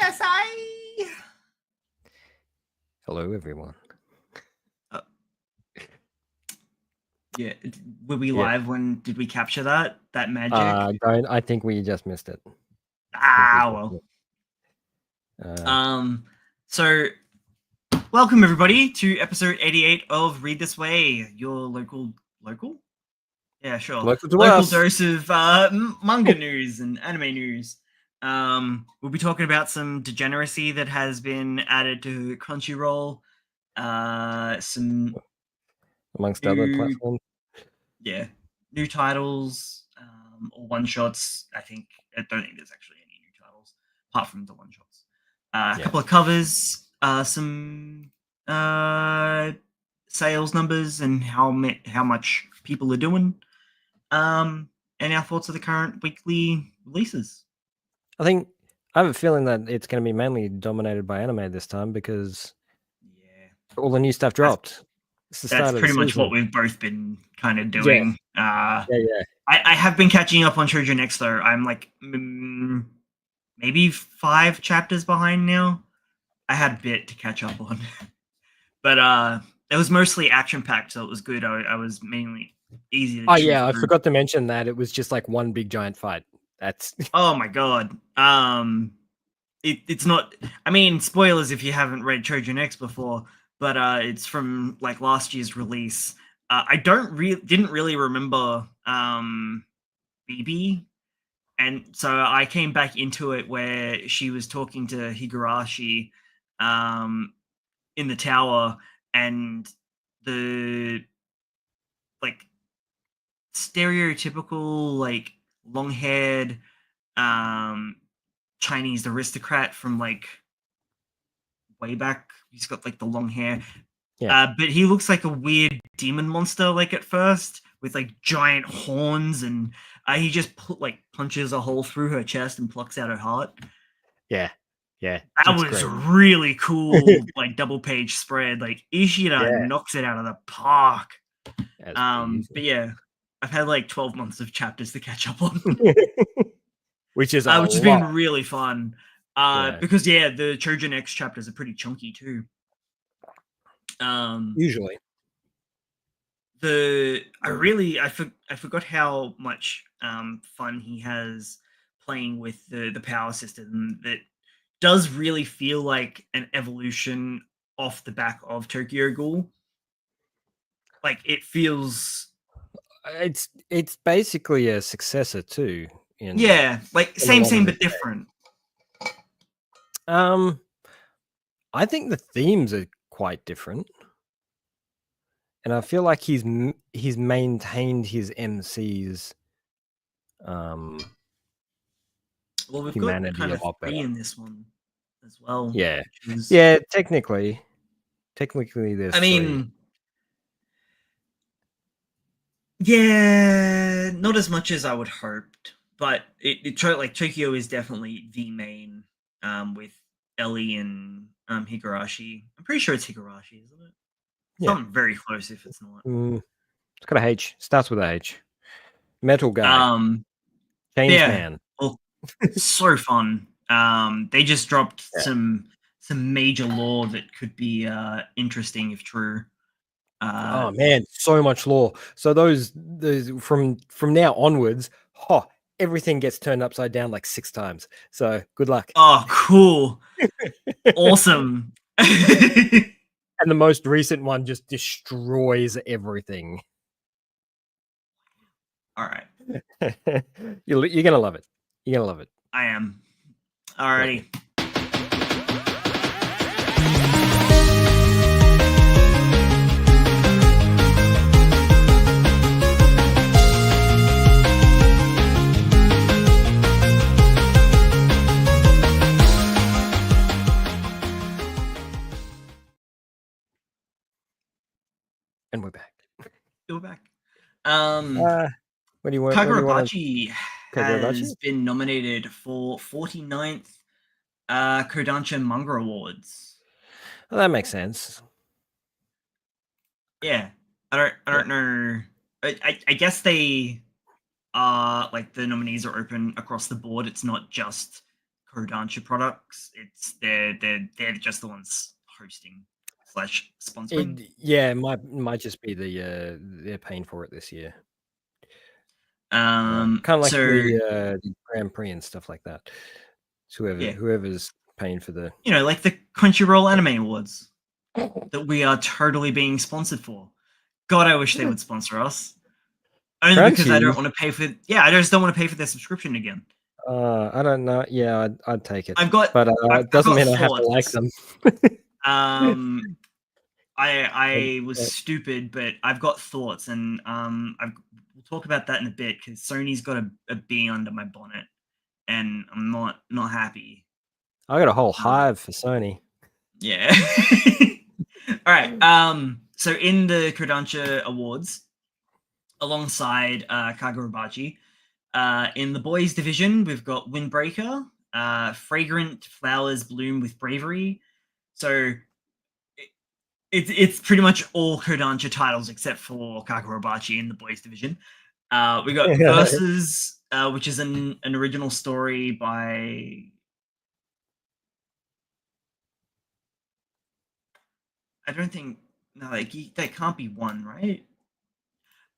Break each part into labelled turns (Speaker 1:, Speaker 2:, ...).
Speaker 1: Kudasai!
Speaker 2: Hello, everyone.
Speaker 1: Yeah, were we live when did we capture that magic?
Speaker 2: I think we just missed it.
Speaker 1: Well. So welcome everybody to episode 88 of Read This Way, your local? Yeah, sure.
Speaker 2: Local
Speaker 1: dose of manga news and anime news. We'll be talking about some degeneracy that has been added to Crunchyroll. Some
Speaker 2: amongst other platforms.
Speaker 1: Yeah, new titles or one shots. I don't think there's actually any new titles apart from the one shots. A couple of covers, some sales numbers and how much people are doing, and our thoughts of the current weekly releases.
Speaker 2: I have a feeling that it's going to be mainly dominated by anime this time because all the new stuff dropped.
Speaker 1: That's pretty much what we've both been kind of doing. I have been catching up on Shoujo Next though. I'm like maybe 5 chapters behind now. I had a bit to catch up on, but it was mostly action packed, so it was good. I was mainly easy to chew through.
Speaker 2: I forgot to mention that it was just like one big giant fight. That's
Speaker 1: oh my god. It's not. I mean, spoilers if you haven't read Shoujo Next before. But it's from like last year's release. I didn't really remember BB, and so I came back into it where she was talking to Higurashi in the tower, and the like stereotypical like long-haired Chinese aristocrat from like way back. He's got like the long hair, but he looks like a weird demon monster. Like at first, with like giant horns, and he just punches a hole through her chest and plucks out her heart.
Speaker 2: Yeah,
Speaker 1: that was great. Really cool. Like double page spread. Like Ishida knocks it out of the park. But yeah, I've had like 12 months of chapters to catch up on,
Speaker 2: which has
Speaker 1: been really fun. Because the Shoujo Next chapters are pretty chunky too.
Speaker 2: Usually,
Speaker 1: I forgot how much fun he has playing with the power system. That does really feel like an evolution off the back of Tokyo Ghoul. Like it feels.
Speaker 2: It's basically a successor too.
Speaker 1: Like same but different.
Speaker 2: I think the themes are quite different, and I feel like he's maintained his MC's
Speaker 1: well, we've humanity got kind of three in this one as well.
Speaker 2: Yeah, technically there's.
Speaker 1: I mean, not as much as I would hoped, but like Tokyo is definitely the main with Ellie and Higurashi. I'm pretty sure it's Higurashi, isn't it? Something very close if it's not.
Speaker 2: It's got a H. Starts with a H. Metal guy. Change man.
Speaker 1: Well, so fun. They just dropped some major lore that could be interesting if true.
Speaker 2: Oh man, so much lore. So those from now onwards, everything gets turned upside down like 6 times. So good luck.
Speaker 1: Oh, cool. Awesome.
Speaker 2: And the most recent one just destroys everything.
Speaker 1: All right.
Speaker 2: You're gonna love it. You're gonna love it.
Speaker 1: I am. Alrighty.
Speaker 2: And we're back.
Speaker 1: We're back.
Speaker 2: What do you want?
Speaker 1: Kagurabachi has been nominated for 49th Kodansha Manga Awards.
Speaker 2: Well, that makes sense.
Speaker 1: Yeah, I don't know. I guess they are like the nominees are open across the board. It's not just Kodansha products. They're just the ones hosting / sponsoring.
Speaker 2: Yeah, might just be they're paying for it this year.
Speaker 1: Kind
Speaker 2: of like the Grand Prix and stuff like that. So whoever's paying for the
Speaker 1: like the Crunchyroll Anime Awards that we are totally being sponsored for. God, I wish they would sponsor us. Only because I don't want to pay for. Yeah, I just don't want to pay for their subscription again.
Speaker 2: I don't know. Yeah, I'd take it.
Speaker 1: But
Speaker 2: it doesn't mean I have to like them.
Speaker 1: I was stupid, but I've got thoughts, and we'll talk about that in a bit because Sony's got a bee under my bonnet, and I'm not happy.
Speaker 2: I got a whole hive for Sony.
Speaker 1: Yeah. All right. So in the Kodansha Awards, alongside Kagurabachi, in the boys division, we've got Windbreaker, Fragrant Flowers Bloom with Bravery. So it's pretty much all Kodansha titles except for Kagurabachi in the boys division. We got Versus, which is an original story by. I don't think that can't be one, right?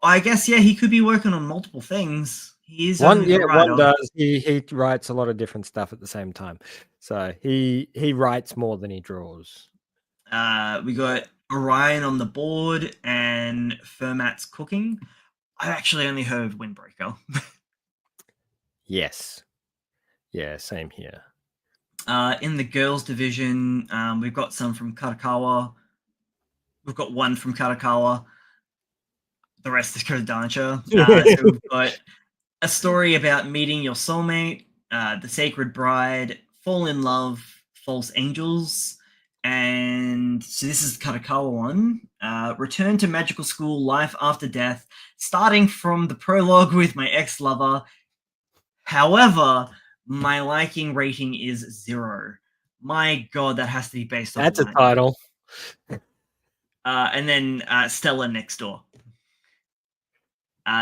Speaker 1: I guess he could be working on multiple things. He is
Speaker 2: one does. He writes a lot of different stuff at the same time, so he writes more than he draws.
Speaker 1: We got Orion on the board and Fermat's Cooking. I actually only heard of Windbreaker.
Speaker 2: Yes. Yeah, same here.
Speaker 1: In the girls division, we've got some from Katakawa. We've got one from Katakawa. The rest is Kodansha. So we've got a story about meeting your soulmate, the sacred bride, fall in love, false angels, and so this is the Katakawa one. Return to magical school, life after death, starting from the prologue with my ex-lover. However, my liking rating is 0. My God, that has to be based on
Speaker 2: that's a title.
Speaker 1: And then Stella Next Door.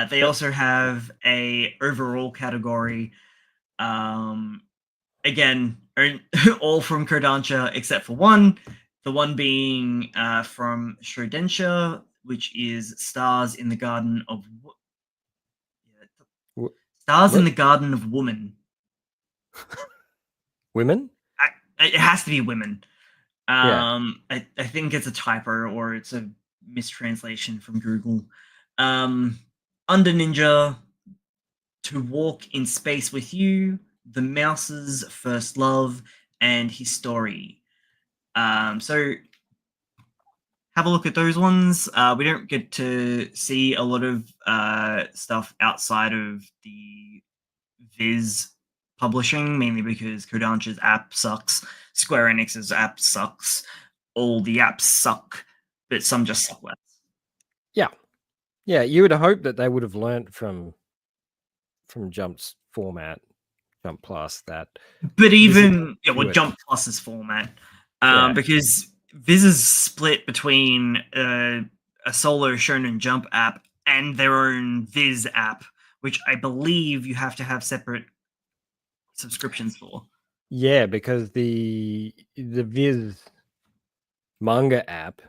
Speaker 1: They also have a overall category. Again, all from Kodansha except for one. The one being from Shodensha, which is Stars in the Garden of in the Garden of Woman.
Speaker 2: Women?
Speaker 1: It has to be women. I think it's a typo or it's a mistranslation from Google. Under Ninja, To Walk in Space with You, The Mouse's First Love, and His Story. So have a look at those ones. We don't get to see a lot of stuff outside of the Viz publishing, mainly because Kodansha's app sucks, Square Enix's app sucks, all the apps suck, but some just suck less.
Speaker 2: Yeah, you would hope that they would have learned from Jump's format, Jump Plus, that.
Speaker 1: But even Jump Plus's format, because Viz is split between a solo Shonen Jump app and their own Viz app, which I believe you have to have separate subscriptions for.
Speaker 2: Yeah, because the Viz manga app,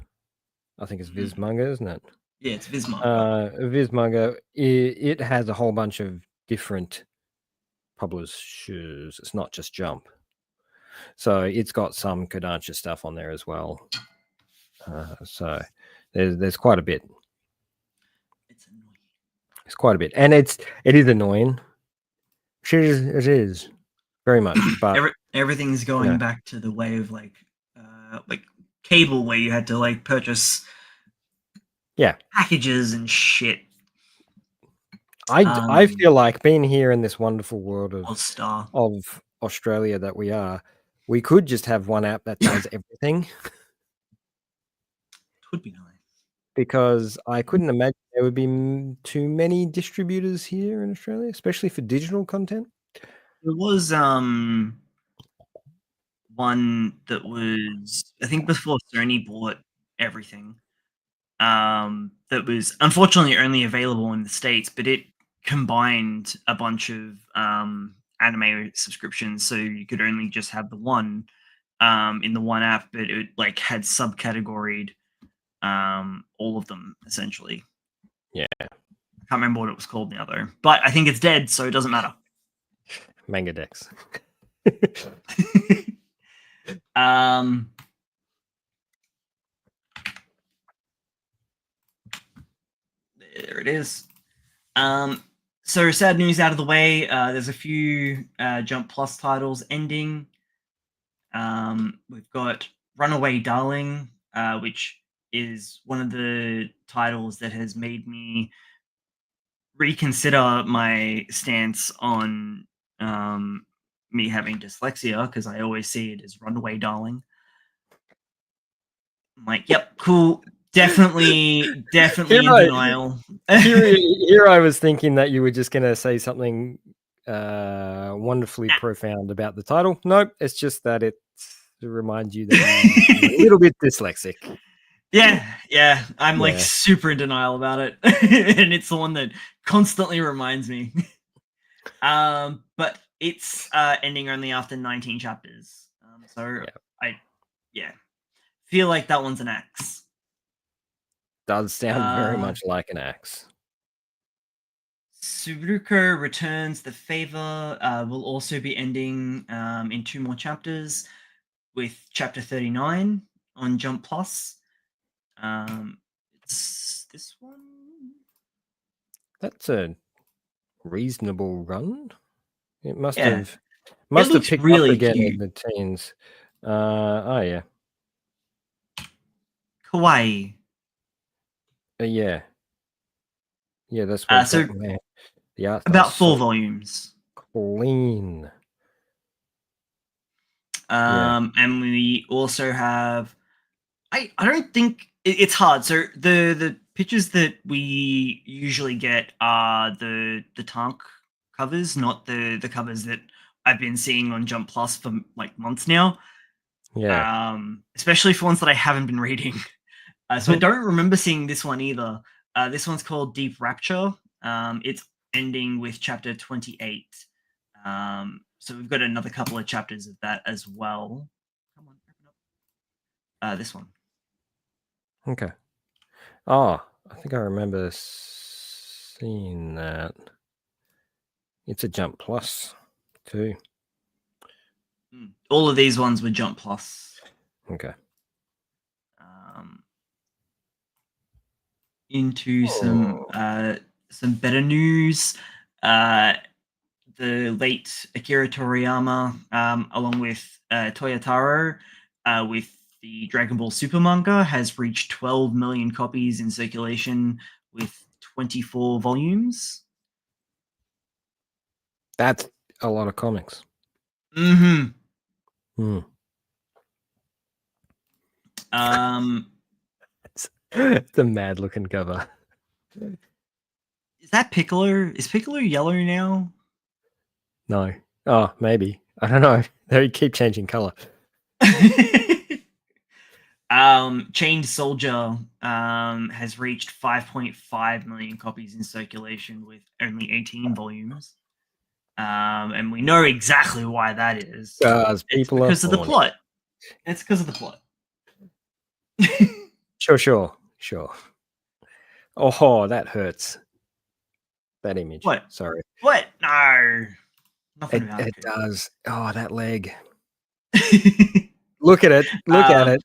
Speaker 2: I think it's Viz manga, isn't it?
Speaker 1: Yeah, it's Viz manga.
Speaker 2: Viz manga, it has a whole bunch of different publishers. It's not just Jump. So it's got some Kodansha stuff on there as well. So there's quite a bit.
Speaker 1: It's annoying.
Speaker 2: It's quite a bit, and it is annoying. It is very much. But
Speaker 1: everything's going back to the way of like cable, where you had to like purchase packages and shit.
Speaker 2: I feel like being here in this wonderful world of Australia that we are, we could just have one app that does everything.
Speaker 1: Would be nice,
Speaker 2: because I couldn't imagine there would be too many distributors here in Australia, especially for digital content.
Speaker 1: There was one that was, I think, before Sony bought everything. That was unfortunately only available in the States, but it combined a bunch of anime subscriptions, so you could only just have the one in the one app, but it like had subcategoried all of them essentially.
Speaker 2: Yeah.
Speaker 1: I can't remember what it was called now though, but I think it's dead, so it doesn't matter.
Speaker 2: Manga Dex.
Speaker 1: There it is. So sad news out of the way. There's a few Jump Plus titles ending. We've got Runaway Darling, which is one of the titles that has made me reconsider my stance on me having dyslexia, because I always see it as Runaway Darling. I'm like, yep, cool. Definitely in denial.
Speaker 2: Here I was thinking that you were just going to say something wonderfully profound about the title. Nope, it's just that it reminds you that you're a little bit dyslexic.
Speaker 1: Yeah. I'm like super in denial about it. And it's the one that constantly reminds me. But it's ending only after 19 chapters. I feel like that one's an axe.
Speaker 2: Does sound very much like an axe.
Speaker 1: Suruko Returns the Favor will also be ending in 2 more chapters, with chapter 39 on Jump Plus. It's this one.
Speaker 2: That's a reasonable run. It must have picked really up again in the teens. Oh yeah.
Speaker 1: Kawaii.
Speaker 2: Yeah, that's what.
Speaker 1: So
Speaker 2: the art
Speaker 1: about 4 volumes.
Speaker 2: Clean.
Speaker 1: And we also have. I don't think it's hard. So the pictures that we usually get are the tank covers, not the covers that I've been seeing on Jump Plus for like months now.
Speaker 2: Yeah.
Speaker 1: Especially for ones that I haven't been reading. So I don't remember seeing this one either. This one's called Deep Rapture. It's ending with chapter 28. So we've got another couple of chapters of that as well. Come on, open up. This one.
Speaker 2: Okay. Oh, I think I remember seeing that. It's a Jump Plus too.
Speaker 1: All of these ones were Jump Plus.
Speaker 2: Okay.
Speaker 1: Into some better news. The late Akira Toriyama, along with Toyotaro, with the Dragon Ball Super manga, has reached 12 million copies in circulation with 24 volumes.
Speaker 2: That's a lot of comics.
Speaker 1: Mm-hmm.
Speaker 2: It's a mad looking cover.
Speaker 1: Is that Piccolo? Is Piccolo yellow now?
Speaker 2: No. Oh, maybe. I don't know. They keep changing color.
Speaker 1: Chained Soldier has reached 5.5 million copies in circulation with only 18 volumes. And we know exactly why that is.
Speaker 2: It's because
Speaker 1: of the plot. It's because of the plot.
Speaker 2: Sure. Oh, that hurts. That image.
Speaker 1: What?
Speaker 2: Sorry.
Speaker 1: What? No. Nothing about
Speaker 2: it does. Oh, that leg. Look at it. Look at it.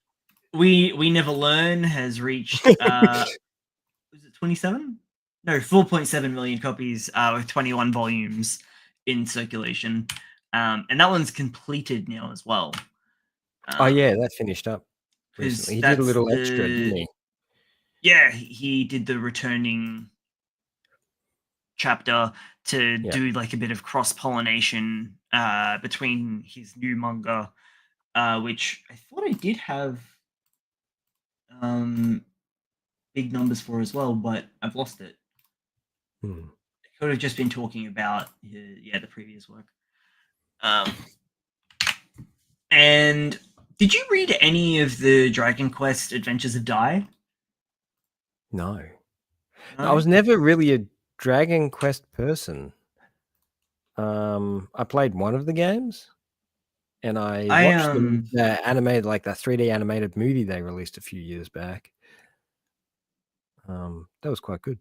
Speaker 1: We Never Learn has reached was it 27? No, 4.7 million copies with 21 volumes in circulation. And that one's completed now as well.
Speaker 2: Oh yeah, that finished up recently. He did a little extra, didn't he?
Speaker 1: Yeah, he did the returning chapter to do like a bit of cross-pollination between his new manga, which I thought I did have big numbers for as well, but I've lost it. I could have just been talking about the previous work. And did you read any of the Dragon Quest Adventures of Dai?
Speaker 2: No. I was never really a Dragon Quest person. I played one of the games, and I watched the animated, like the 3D animated movie they released a few years back. That was quite good.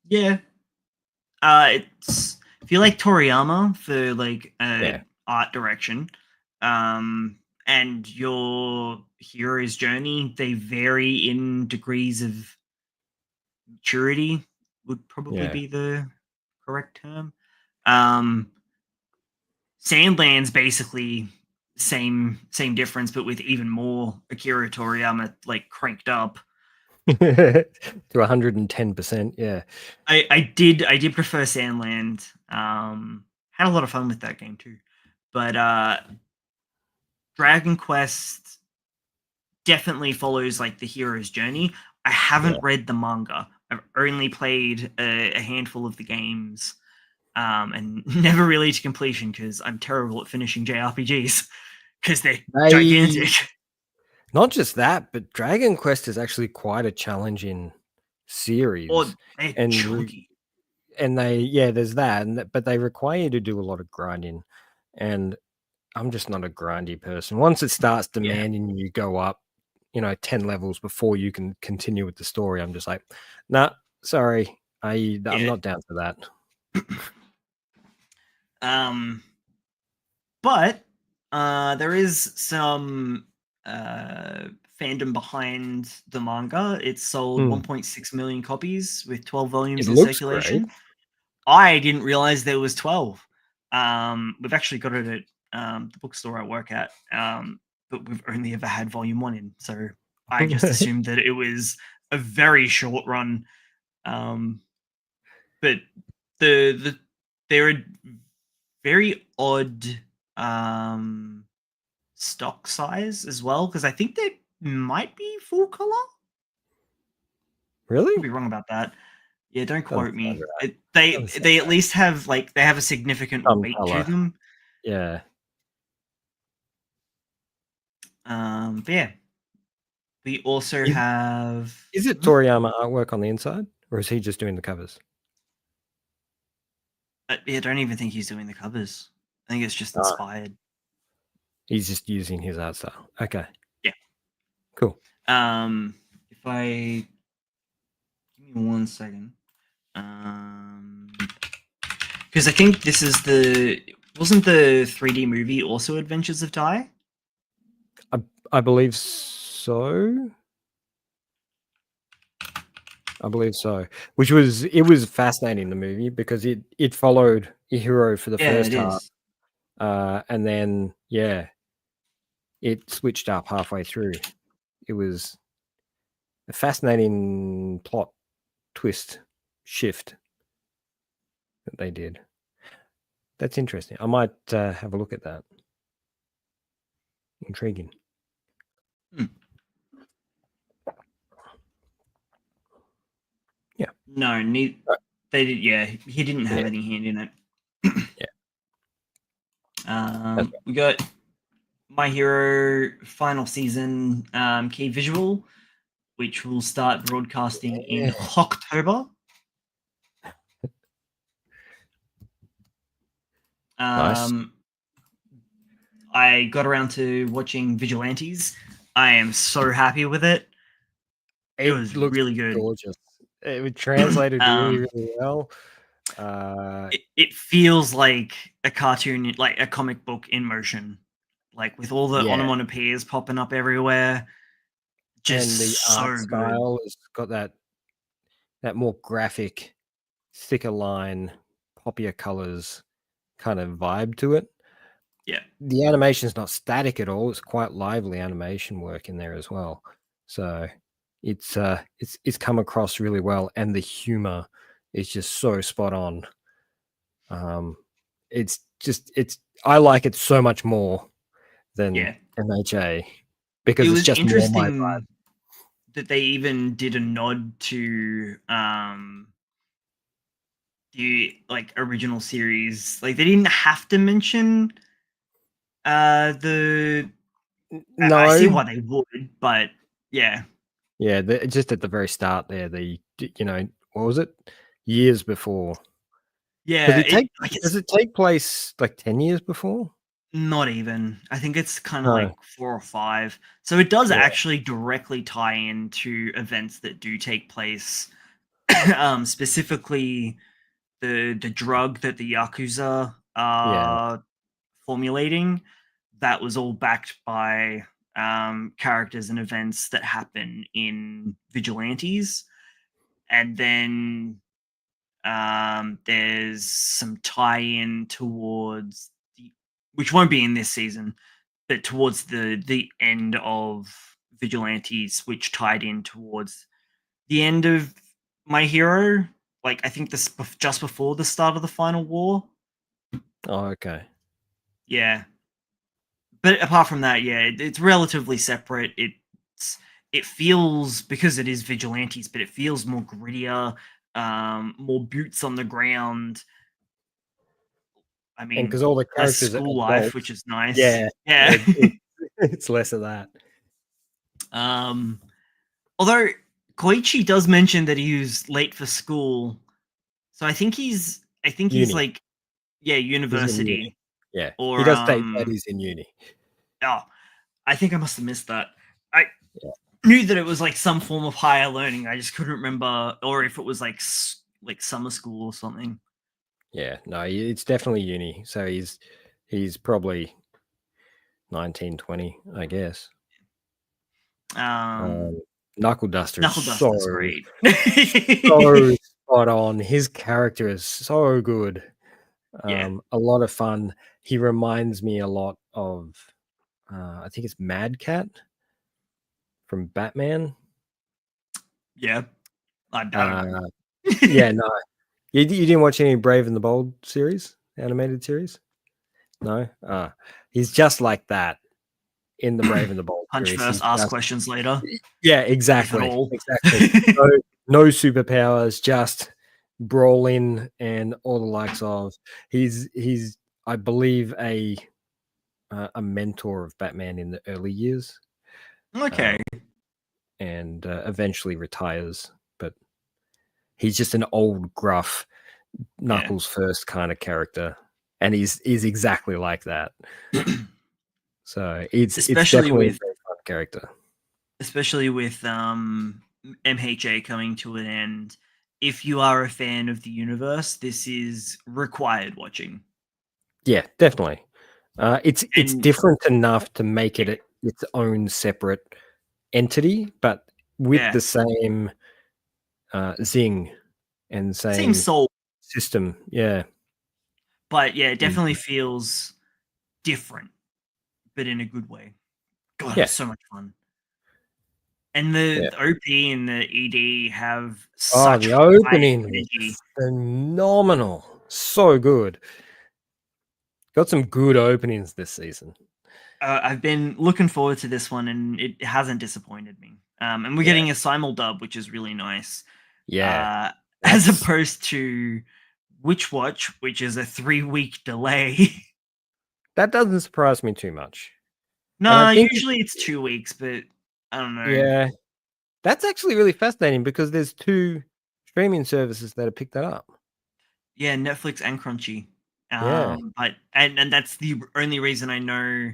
Speaker 1: Yeah. It's if you like Toriyama for like art direction, and your hero's journey, they vary in degrees of maturity, would probably be the correct term. Sandland's basically same difference, but with even more Akira Toriyama like cranked up
Speaker 2: to 110%. Yeah,
Speaker 1: I did prefer Sandland. Had a lot of fun with that game too, but Dragon Quest definitely follows like the hero's journey. I haven't read the manga. I've only played a handful of the games, and never really to completion because I'm terrible at finishing JRPGs because they're gigantic.
Speaker 2: Not just that, but Dragon Quest is actually quite a challenging series.
Speaker 1: And chunky.
Speaker 2: And there's that, but they require you to do a lot of grinding, and I'm just not a grindy person. Once it starts demanding you go up, 10 levels before you can continue with the story, I'm just like, nah, sorry, I'm not down for that.
Speaker 1: But there is some fandom behind the manga. It sold 1.6 million copies with 12 volumes in circulation.
Speaker 2: Great.
Speaker 1: I didn't realize there was 12. We've actually got it at the bookstore I work at, but we've only ever had volume 1 in, so I just assumed that it was a very short run. But there are very odd stock size as well, because I think they might be full color.
Speaker 2: Really?
Speaker 1: I'll be wrong about that. Yeah, don't quote me. They at least have they have a significant weight to them.
Speaker 2: Yeah.
Speaker 1: But yeah. We also have.
Speaker 2: Is it Toriyama artwork on the inside, or is he just doing the covers?
Speaker 1: Yeah, I don't even think he's doing the covers. I think it's just inspired.
Speaker 2: He's just using his art style. Okay.
Speaker 1: Yeah.
Speaker 2: Cool.
Speaker 1: If I give me 1 second, because I think this is wasn't the 3D movie also Adventures of Tai?
Speaker 2: I believe so. It was fascinating, the movie, because it followed a hero for the first half, and then it switched up halfway through. It was a fascinating plot twist shift that they did. That's interesting. I might have a look at that. Intriguing. Yeah.
Speaker 1: No, they did. Yeah, he didn't have any hand in it. We got My Hero final season key visual, which will start broadcasting in October.
Speaker 2: Nice.
Speaker 1: I got around to watching Vigilantes. I am so happy with it. It was really good.
Speaker 2: Gorgeous. It was translated really, really well.
Speaker 1: It feels like a cartoon, like a comic book in motion, like with all the onomatopoeias popping up everywhere. Just
Speaker 2: and the art style has got that more graphic, thicker line, poppier colors kind of vibe to it.
Speaker 1: Yeah.
Speaker 2: The animation's not static at all. It's quite lively animation work in there as well. So it's come across really well, and the humor is just so spot on. I like it so much more than MHA, because it's just more my vibe.
Speaker 1: That they even did a nod to the original series. Like, they didn't have to mention the.
Speaker 2: No,
Speaker 1: I see why they would, but yeah.
Speaker 2: Yeah, just at the very start there, what was it? Years before,
Speaker 1: Yeah,
Speaker 2: does it take place like 10 years before?
Speaker 1: Not even. I think it's kind of
Speaker 2: No.
Speaker 1: like 4 or 5. So it does
Speaker 2: Yeah.
Speaker 1: actually directly tie into events that do take place. Specifically, the drug that the Yakuza
Speaker 2: Yeah.
Speaker 1: are formulating, that was all backed by characters and events that happen in Vigilantes. And then there's some tie-in towards which won't be in this season, but towards the end of Vigilantes, which tied in towards the end of My Hero. Like I think this just before the start of the final war.
Speaker 2: Oh, okay.
Speaker 1: Yeah, but apart from that, yeah, it's relatively separate. It feels, because it is Vigilantes, but it feels more grittier, more boots on the ground. I
Speaker 2: And
Speaker 1: mean,
Speaker 2: because all the
Speaker 1: less
Speaker 2: characters are
Speaker 1: school life, which
Speaker 2: adults.
Speaker 1: is nice.
Speaker 2: Yeah.
Speaker 1: Yeah.
Speaker 2: It's less of that.
Speaker 1: Although Koichi does mention that he was late for school, so I think he's like, yeah,
Speaker 2: He's in uni.
Speaker 1: university.
Speaker 2: Yeah.
Speaker 1: Or
Speaker 2: He does state that he's in uni.
Speaker 1: oh, I think I must have missed that. I
Speaker 2: Yeah.
Speaker 1: knew that it was like some form of higher learning. I just couldn't remember, or if it was like summer school or something.
Speaker 2: Yeah. No, it's definitely uni. So he's probably 19, 20, I guess. Knuckle Duster is
Speaker 1: Duster's great.
Speaker 2: so spot on. His character is so good.
Speaker 1: Yeah.
Speaker 2: A lot of fun. He reminds me a lot of I think it's Mad Cat from Batman.
Speaker 1: Yeah. I don't know.
Speaker 2: Yeah, no. You didn't watch any Brave and the Bold series, animated series? No? He's just like that in the Brave and the Bold
Speaker 1: Punch
Speaker 2: series.
Speaker 1: first, ask questions later.
Speaker 2: Yeah, exactly.
Speaker 1: If at all.
Speaker 2: Exactly. No superpowers, just brawling and all the likes of. He's I believe a mentor of Batman in the early years.
Speaker 1: Okay.
Speaker 2: And eventually retires, but he's just an old gruff Knuckles first kind of character, and he's exactly like that. So it's definitely a very fun character,
Speaker 1: especially with MHA coming to an end. If you are a fan of the universe, this is required watching.
Speaker 2: Yeah, definitely. It's different enough to make it its own separate entity, but with the same zing and same
Speaker 1: soul
Speaker 2: system. Yeah.
Speaker 1: But yeah, it definitely feels different, but in a good way. God, it's so much fun. And the OP and the ED have such
Speaker 2: the opening
Speaker 1: energy.
Speaker 2: Phenomenal. So good. Got some good openings this season.
Speaker 1: I've been looking forward to this one, and it hasn't disappointed me. And we're getting a simul dub, which is really nice.
Speaker 2: Yeah.
Speaker 1: As opposed to Witch Watch, which is a 3-week delay.
Speaker 2: That doesn't surprise me too much.
Speaker 1: No, usually it's 2 weeks, but I don't know.
Speaker 2: Yeah. That's actually really fascinating because there's 2 streaming services that have picked that up.
Speaker 1: Yeah, Netflix and Crunchy.
Speaker 2: Yeah.
Speaker 1: But and that's the only reason I know,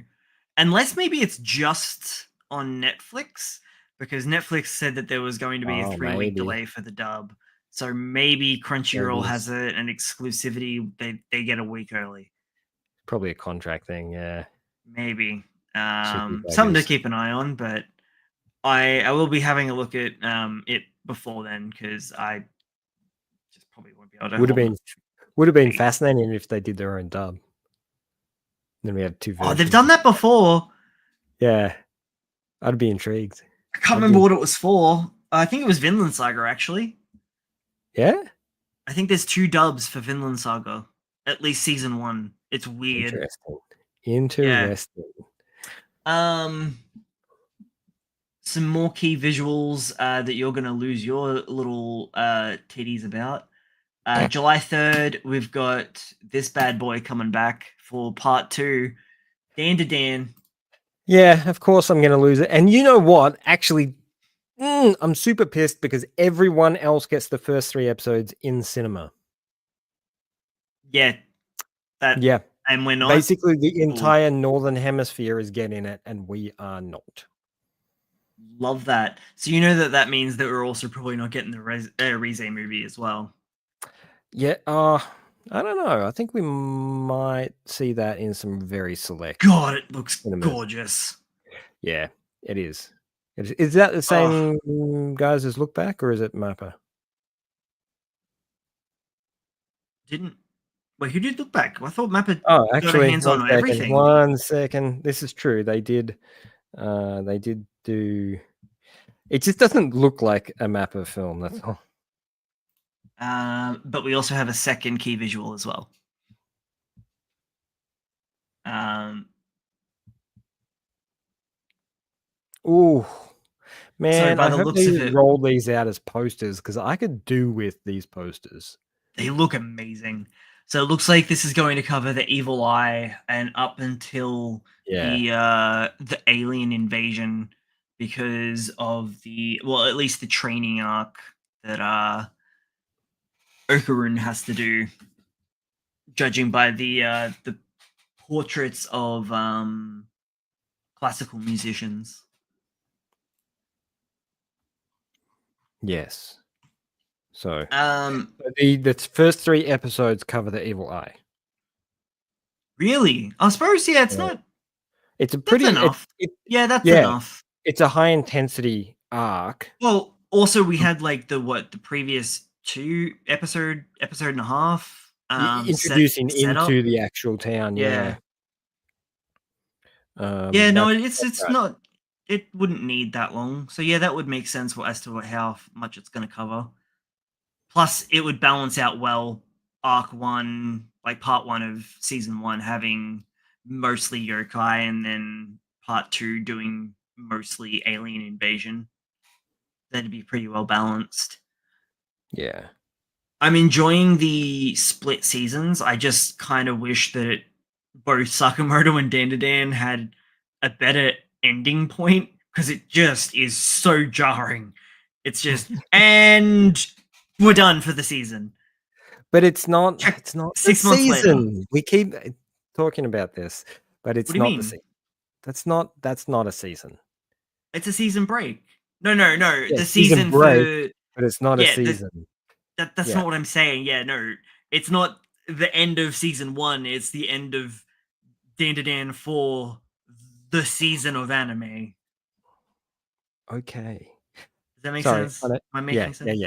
Speaker 1: unless maybe it's just on Netflix, because Netflix said that there was going to be a 3-week delay for the dub. So maybe Crunchyroll has an exclusivity. They get a week early.
Speaker 2: Probably a contract thing, yeah.
Speaker 1: Maybe. Something to keep an eye on, but I will be having a look at it before then, because I just probably won't be able to.
Speaker 2: Would have been fascinating if they did their own dub. Then we had 2 versions.
Speaker 1: Oh, they've done that before.
Speaker 2: Yeah. I'd be intrigued.
Speaker 1: I can't remember what it was for. I think it was Vinland Saga, actually.
Speaker 2: Yeah?
Speaker 1: I think there's 2 dubs for Vinland Saga. At least season 1. It's weird.
Speaker 2: Interesting.
Speaker 1: Yeah. Some more key visuals that you're going to lose your little titties about. July 3rd, we've got this bad boy coming back for part 2. Dan to Dan.
Speaker 2: Yeah, of course I'm going to lose it. And you know what? Actually, I'm super pissed because everyone else gets the first 3 episodes in cinema.
Speaker 1: Yeah, that.
Speaker 2: Yeah.
Speaker 1: And we're not.
Speaker 2: Basically, the entire northern hemisphere is getting it, and we are not.
Speaker 1: Love that. So you know that means that we're also probably not getting the Rize movie as well.
Speaker 2: Yeah. I don't know. I think we might see that in some very select.
Speaker 1: God, it looks gorgeous.
Speaker 2: Yeah, it is. Is that the same guys as Look Back, or is it Mappa?
Speaker 1: Wait, who did Look Back? I thought Mappa
Speaker 2: actually,
Speaker 1: got a hands on everything.
Speaker 2: 1 second. This is true. They did. They did do. It just doesn't look like a Mappa film. That's all.
Speaker 1: But we also have a second key visual as well.
Speaker 2: Ooh, man!
Speaker 1: So
Speaker 2: I hope they roll these out as posters because I could do with these posters.
Speaker 1: They look amazing. So it looks like this is going to cover the Evil Eye and up until the alien invasion, because of at least the training arc that Okarun has to do, judging by the portraits of classical musicians.
Speaker 2: Yes. So the first 3 episodes cover the Evil Eye.
Speaker 1: Really? I suppose, it's not.
Speaker 2: It's a pretty
Speaker 1: enough. That's enough.
Speaker 2: It's a high intensity arc.
Speaker 1: Well, also we had like the previous 2 episode and a half
Speaker 2: introducing into the actual town.
Speaker 1: No, it's not. It wouldn't need that long. So that would make sense as to how much it's going to cover. Plus, it would balance out well. Arc 1, like part 1 of season 1, having mostly yokai, and then part 2 doing mostly alien invasion. That'd be pretty well balanced.
Speaker 2: Yeah.
Speaker 1: I'm enjoying the split seasons. I just kind of wish that both Sakamoto and Dandadan had a better ending point, because it just is so jarring. It's just, and we're done for the season.
Speaker 2: But it's not. It's not
Speaker 1: 6 months
Speaker 2: season.
Speaker 1: Later.
Speaker 2: We keep talking about this, but it's not the season. That's not a season.
Speaker 1: It's a season break. No. The season break,
Speaker 2: but it's not a season.
Speaker 1: That's not what I'm saying. No, it's not the end of season 1. It's the end of Dandadan for the season of anime.
Speaker 2: Okay.
Speaker 1: Does that make sense? Am I making sense?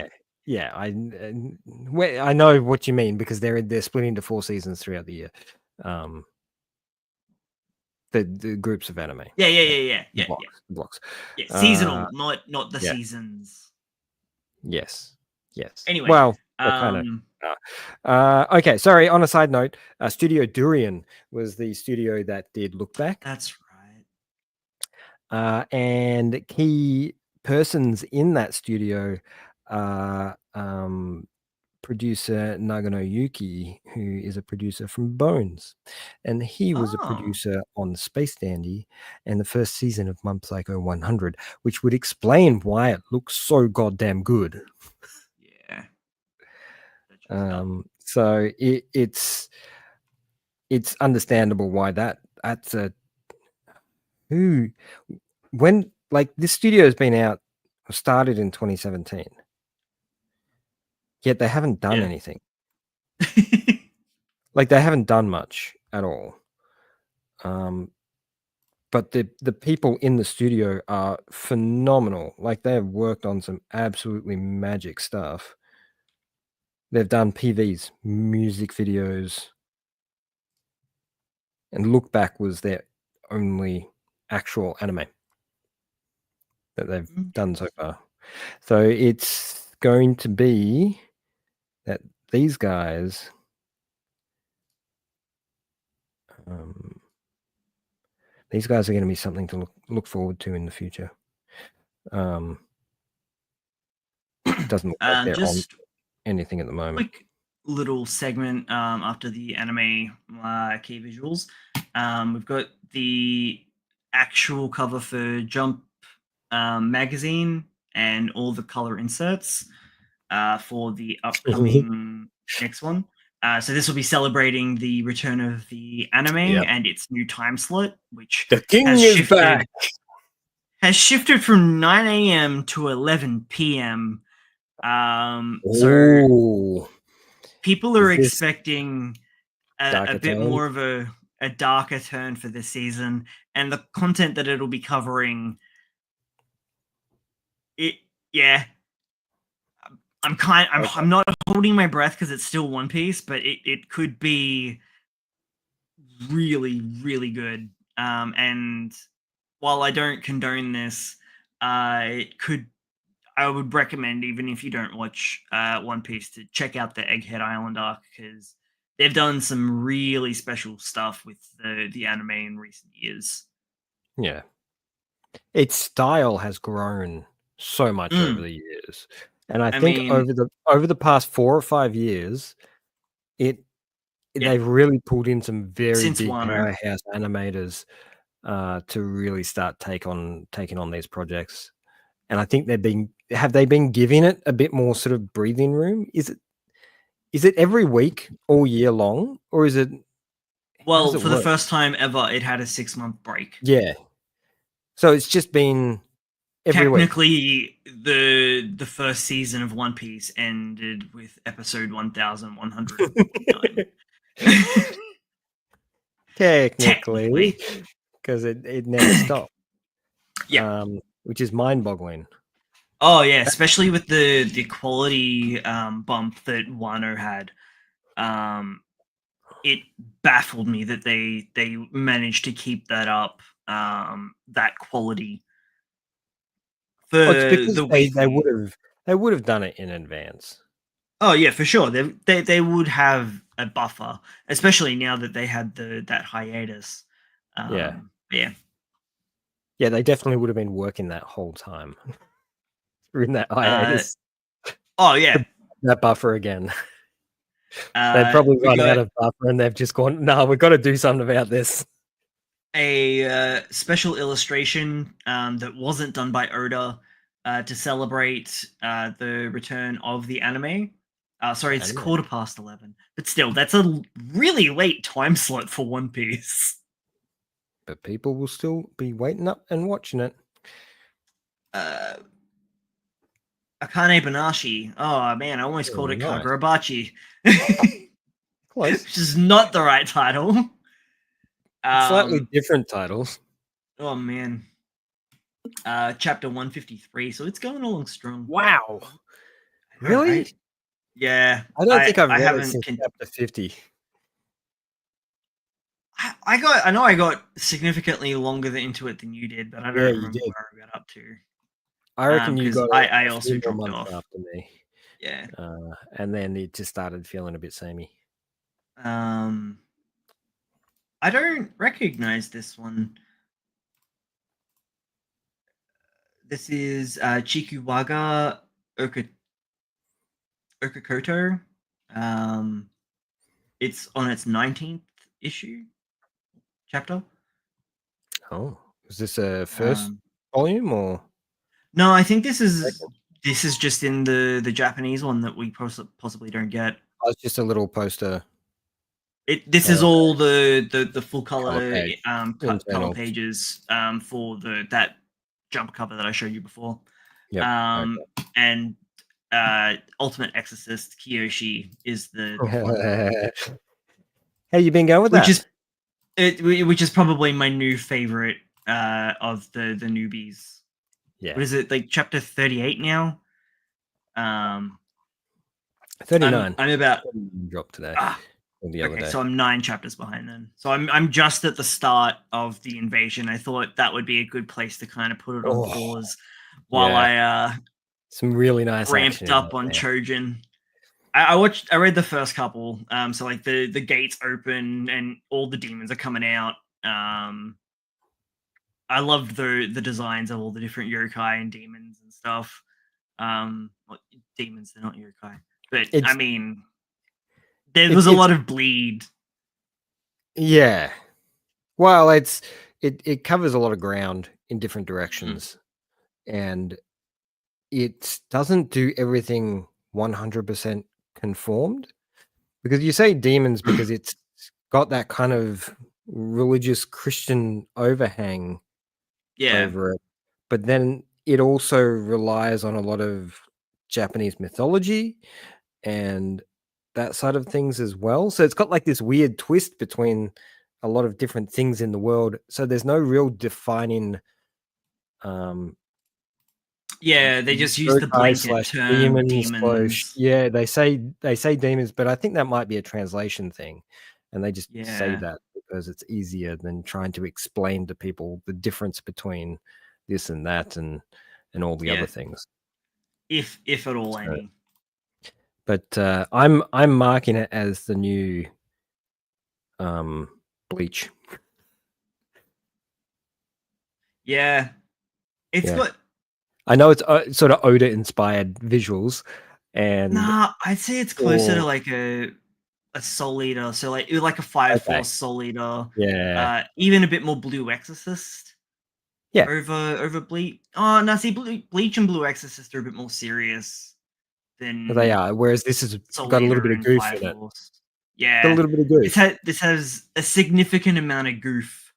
Speaker 2: Yeah. I know what you mean, because they're split into 4 seasons throughout the year. The groups of anime.
Speaker 1: Yeah.
Speaker 2: Blocks.
Speaker 1: Yeah, seasonal, not the seasons.
Speaker 2: Yes.
Speaker 1: Anyway,
Speaker 2: well, okay. Sorry. On a side note, Studio Durian was the studio that did Look Back.
Speaker 1: That's right.
Speaker 2: And key persons in that studio are producer Nagano Yuki, who is a producer from Bones, and he was a producer on Space Dandy and the first season of Mob Psycho 100, which would explain why it looks so goddamn good. So it's understandable why that's a when, like, this studio has been started in 2017. Yet they haven't done anything. Like, they haven't done much at all. But the people in the studio are phenomenal. Like, they have worked on some absolutely magic stuff. They've done PVs, music videos, and Look Back was their only actual anime that they've done so far. So it's going to be that these guys are going to be something to look forward to in the future. Doesn't look like they're on anything at the moment.
Speaker 1: Quick little segment after the anime key visuals. We've got the actual cover for Jump magazine and all the color inserts for the upcoming next one. So this will be celebrating the return of the anime and its new time slot, which
Speaker 2: the king is back.
Speaker 1: Has shifted from 9 a.m. to 11 p.m. So people are expecting a bit more of a darker turn for this season, and the content that it'll be covering. I'm not holding my breath because it's still One Piece, but it could be really, really good. And while I don't condone this, I would recommend, even if you don't watch One Piece, to check out the Egghead Island arc, because they've done some really special stuff with the anime in recent years.
Speaker 2: Yeah. Its style has grown so much over the years. And I think over the past 4 or 5 years, they've really pulled in some very big powerhouse animators to really start taking on these projects. And I think have they been giving it a bit more sort of breathing room? Is it every week all year long, or is it?
Speaker 1: Well, for the first time ever, it had a 6-month break.
Speaker 2: Yeah. So it's just been every
Speaker 1: technically week. The first season of One Piece ended with episode 1149.
Speaker 2: Technically, because it never stopped.
Speaker 1: Yeah.
Speaker 2: Which is mind-boggling.
Speaker 1: Oh yeah, especially with the quality bump that Wano had. It baffled me that they managed to keep that up, that quality.
Speaker 2: It's because they would have done it in advance.
Speaker 1: Oh yeah, for sure. They would have a buffer, especially now that they had that hiatus.
Speaker 2: Yeah.
Speaker 1: Yeah,
Speaker 2: they definitely would have been working that whole time. In that hiatus.
Speaker 1: Oh yeah.
Speaker 2: That buffer again. They've probably run out of buffer and they've just gone, no, we've got to do something about this.
Speaker 1: A special illustration that wasn't done by Oda to celebrate the return of the anime. Sorry, it's 11:15, but still, that's a really late time slot for One Piece.
Speaker 2: But people will still be waiting up and watching it.
Speaker 1: Akane Banashi. Oh man, I almost called it Kagurabachi.
Speaker 2: Close.
Speaker 1: Which is not the right title.
Speaker 2: Slightly different titles.
Speaker 1: Oh man. Chapter 153, so it's going along strong.
Speaker 2: Wow. Really?
Speaker 1: Right? Yeah.
Speaker 2: I don't think I've read it since chapter 50.
Speaker 1: I know I got significantly longer into it than you did, but I don't remember where I got up to.
Speaker 2: I reckon you got
Speaker 1: I also dropped off
Speaker 2: after me.
Speaker 1: Yeah.
Speaker 2: And then it just started feeling a bit samey.
Speaker 1: I don't recognize this one. This is Chikuwaga Okakoto. It's on its 19th issue chapter.
Speaker 2: Oh, is this a first volume or?
Speaker 1: No, I think this is just in the Japanese one that we possibly don't get.
Speaker 2: Oh, it's just a little poster.
Speaker 1: This is all the full color color pages for that jump cover that I showed you before.
Speaker 2: Yep.
Speaker 1: And Ultimate Exorcist Kiyoshi is the
Speaker 2: How you been going with that?
Speaker 1: Which is probably my new favorite of the newbies.
Speaker 2: Yeah.
Speaker 1: What is it, like chapter 38 now?
Speaker 2: 39.
Speaker 1: I'm about
Speaker 2: dropped today.
Speaker 1: The other day. So I'm 9 chapters behind then. So I'm just at the start of the invasion. I thought that would be a good place to kind of put it on pause while I
Speaker 2: some really nice
Speaker 1: ramped up on Trojan. I read the first couple. So like the gates open and all the demons are coming out. I loved the designs of all the different yokai and demons and stuff. Demons, they're not yokai. But I mean, there was a lot of bleed.
Speaker 2: Yeah. Well, it covers a lot of ground in different directions. And it doesn't do everything 100% conformed, Because you say demons because it's got that kind of religious Christian overhang over it, but then it also relies on a lot of Japanese mythology and that side of things as well. So it's got like this weird twist between a lot of different things in the world. So there's no real defining
Speaker 1: they just use the blanket term demons.
Speaker 2: Yeah, they say demons, but I think that might be a translation thing. And they just say that because it's easier than trying to explain to people the difference between this and that and all the other things.
Speaker 1: If at all any.
Speaker 2: But I'm marking it as the new Bleach.
Speaker 1: Yeah. It's got,
Speaker 2: I know it's sort of Oda inspired visuals, and
Speaker 1: I'd say it's closer to like a Soul Eater, so like a Fire Force Soul Eater. Even a bit more Blue Exorcist. Over Bleach. Oh no, see, Bleach and Blue Exorcist are a bit more serious than
Speaker 2: they are. Whereas this has got a little bit of goof in it.
Speaker 1: Yeah,
Speaker 2: got a little bit of goof.
Speaker 1: This has a significant amount of goof.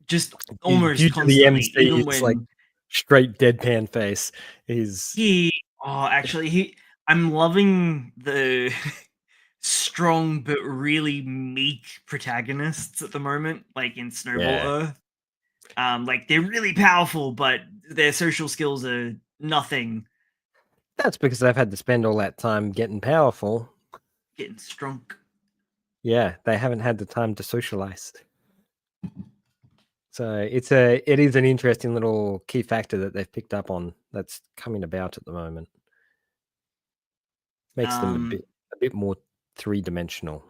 Speaker 1: Just almost
Speaker 2: due
Speaker 1: constantly.
Speaker 2: To the MC,
Speaker 1: even
Speaker 2: it's
Speaker 1: when
Speaker 2: like straight deadpan face.
Speaker 1: I'm loving the strong but really meek protagonists at the moment, like in Snowball Earth. Like they're really powerful, but their social skills are nothing.
Speaker 2: That's because they've had to spend all that time getting powerful.
Speaker 1: Getting strong.
Speaker 2: Yeah, they haven't had the time to socialize. So it is an interesting little key factor that they've picked up on that's coming about at the moment. Makes them a bit more three-dimensional.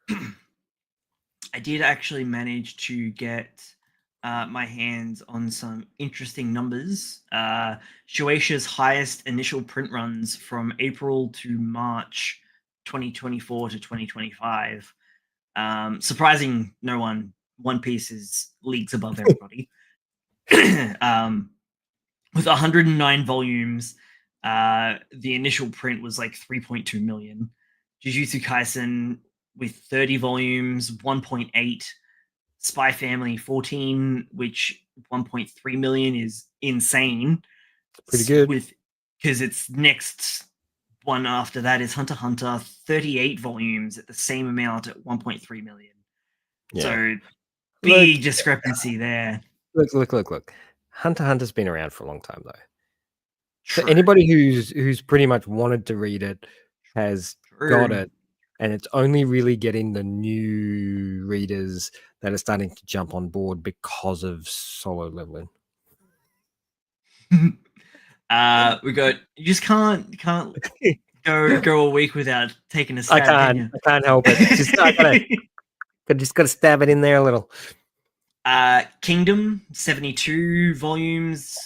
Speaker 1: I did actually manage to get my hands on some interesting numbers. Shueisha's highest initial print runs from April to March 2024 to 2025. Surprising no one, One Piece is leagues above everybody. With 109 volumes, the initial print was like 3.2 million. Jujutsu Kaisen with 30 volumes, 1.8. Spy Family 14, which 1.3 million is insane.
Speaker 2: Pretty good.
Speaker 1: Because its next one after that is Hunter x Hunter, 38 volumes at the same amount at 1.3 million. Yeah. So big discrepancy there.
Speaker 2: Look. Hunter x Hunter's been around for a long time though. True. So anybody who's pretty much wanted to read it has got it. And it's only really getting the new readers that are starting to jump on board because of Solo Leveling.
Speaker 1: You just can't go a week without taking a stab.
Speaker 2: I can't help it. Just gotta stab it in there a little.
Speaker 1: Kingdom 72 volumes.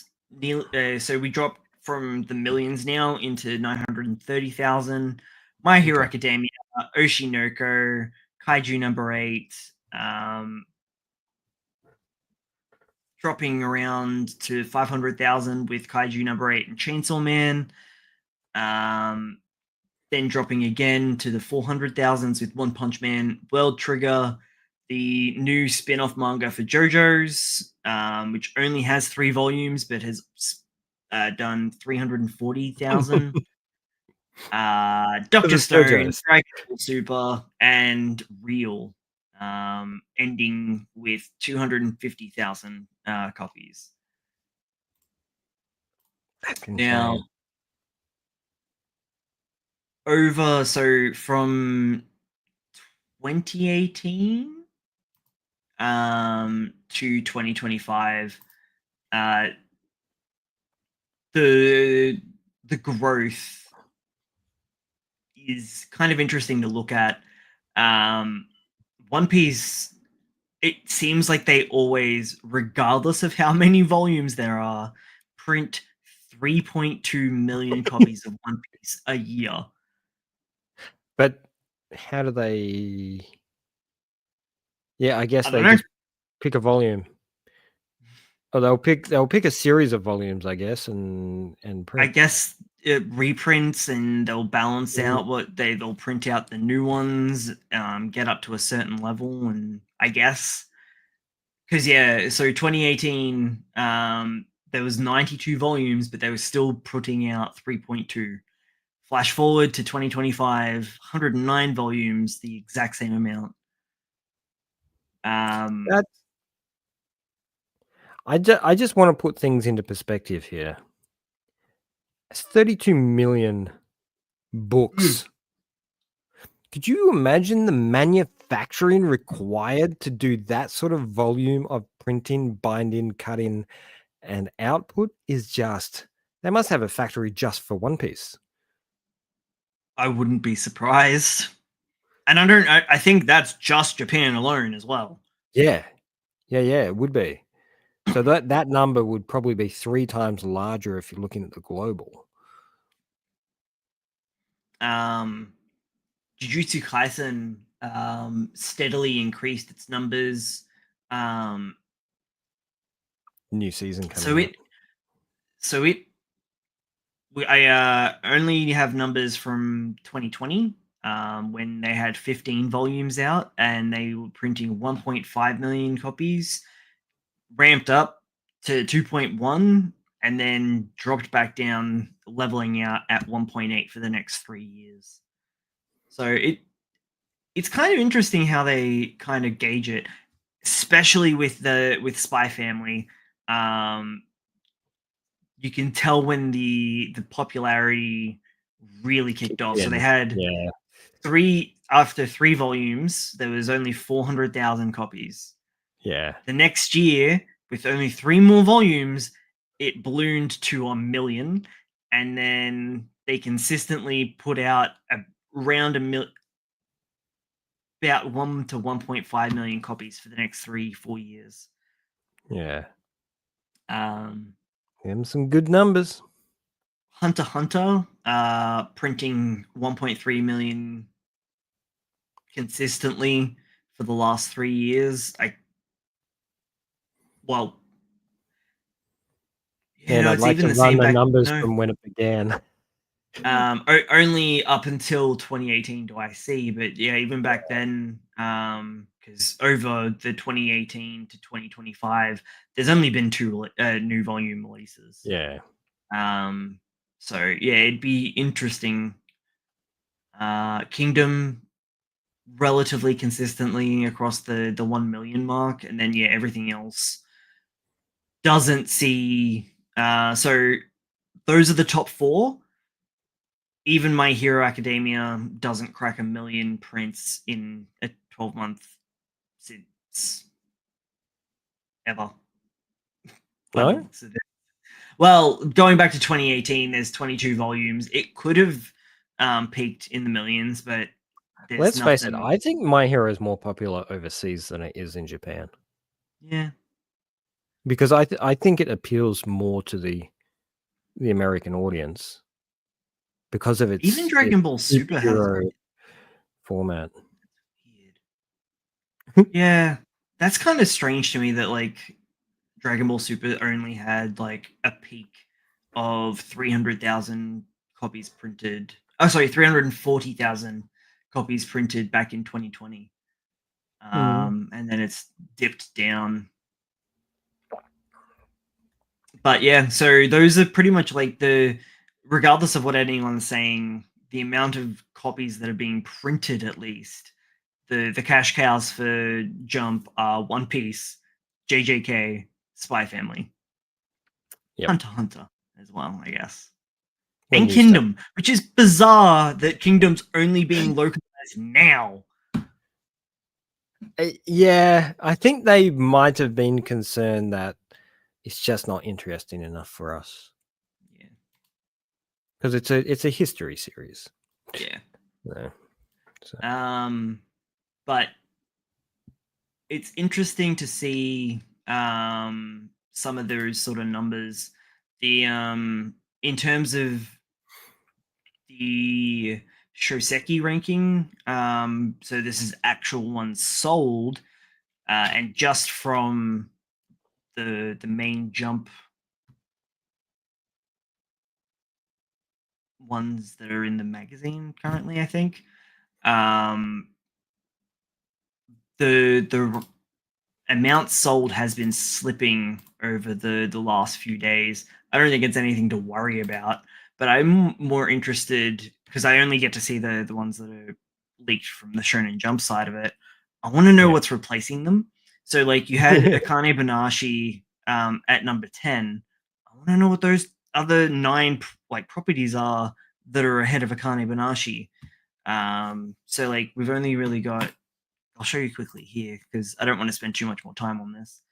Speaker 1: So we dropped from the millions now into 930,000. My Hero Academia, Oshinoko, Kaiju number 8, dropping around to 500,000 with Kaiju number 8 and Chainsaw Man. Then dropping again to the 400,000s with One Punch Man, World Trigger, the new spin-off manga for JoJo's, which only has 3 volumes but has done 340,000. Dr. Stone, Dragon Ball Super, and Real, ending with 250,000 copies. Now, so from 2018 to 2025, the growth is kind of interesting to look at. One Piece, it seems like they always, regardless of how many volumes there are, print 3.2 million copies of One Piece a year.
Speaker 2: But how do they? Yeah, I guess they just pick a volume. Oh, they'll pick a series of volumes, I guess, and print.
Speaker 1: I guess reprints, and they'll balance out what they'll print out the new ones, get up to a certain level, and I guess because so 2018, there was 92 volumes, but they were still putting out 3.2. Flash forward to 2025, 109 volumes, the exact same amount.
Speaker 2: I just want to put things into perspective here. It's 32 million books. Could you imagine the manufacturing required to do that sort of volume of printing, binding, cutting, and output is just... They must have a factory just for One Piece.
Speaker 1: I wouldn't be surprised. And I think that's just Japan alone as well.
Speaker 2: Yeah, it would be. So that number would probably be 3 times larger if you're looking at the global.
Speaker 1: Jujutsu Kaisen steadily increased its numbers.
Speaker 2: New season coming out.
Speaker 1: I only have numbers from 2020, when they had 15 volumes out and they were printing 1.5 million copies, ramped up to 2.1, and then dropped back down, leveling out at 1.8 for the next 3 years. So it's kind of interesting how they kind of gauge it, especially with Spy Family. You can tell when the popularity really kicked off. So they had after 3 volumes, there was only 400,000 copies.
Speaker 2: Yeah.
Speaker 1: The next year, with only 3 more volumes, it ballooned to 1 million, and then they consistently put out around about 1 to 1.5 million copies for the next 3-4 years.
Speaker 2: Yeah. Some good numbers.
Speaker 1: Hunter x Hunter, printing 1.3 million consistently for the last 3 years.
Speaker 2: I'd like to run the numbers from when it began.
Speaker 1: Only up until 2018 do I see, but even back then, because over the 2018 to 2025, there's only been 2 new volume releases.
Speaker 2: Yeah.
Speaker 1: So it'd be interesting. Kingdom relatively consistently across the 1 million mark, and then everything else doesn't see. So those are the top 4. Even My Hero Academia doesn't crack 1 million prints in a 12-month since ever.
Speaker 2: No?
Speaker 1: Well, going back to 2018, there's 22 volumes. It could have peaked in the millions, but
Speaker 2: let's face it, I think My Hero is more popular overseas than it is in Japan.
Speaker 1: Yeah.
Speaker 2: Because I think it appeals more to the American audience because of its
Speaker 1: even Dragon Ball Super has
Speaker 2: format.
Speaker 1: Yeah, that's kind of strange to me that Dragon Ball Super only had a peak of 300,000 copies printed. Oh, sorry, 340,000 copies printed back in 2020. And then it's dipped down. But so those are pretty much regardless of what anyone's saying, the amount of copies that are being printed, at least, the cash cows for Jump are One Piece, JJK, Spy Family, Hunter x Hunter as well, I guess, and Kingdom, which is bizarre that Kingdom's only being localized now.
Speaker 2: Yeah, I think they might have been concerned that it's just not interesting enough for us.
Speaker 1: Yeah,
Speaker 2: because it's a history series.
Speaker 1: Yeah.
Speaker 2: No. So.
Speaker 1: But it's interesting to see some of those sort of numbers. The in terms of the Shoseki ranking, so this is actual ones sold, and just from the main Jump ones that are in the magazine currently, I think. The amount sold has been slipping over the last few days. I don't think it's anything to worry about, but I'm more interested because I only get to see the ones that are leaked from the Shonen Jump side of it. I want to know what's replacing them. So, like, you had Akane Banashi at number 10. I want to know what those other 9 properties are that are ahead of Akane Banashi. So, like, we've only really got. I'll show you quickly here because I don't want to spend too much more time on this.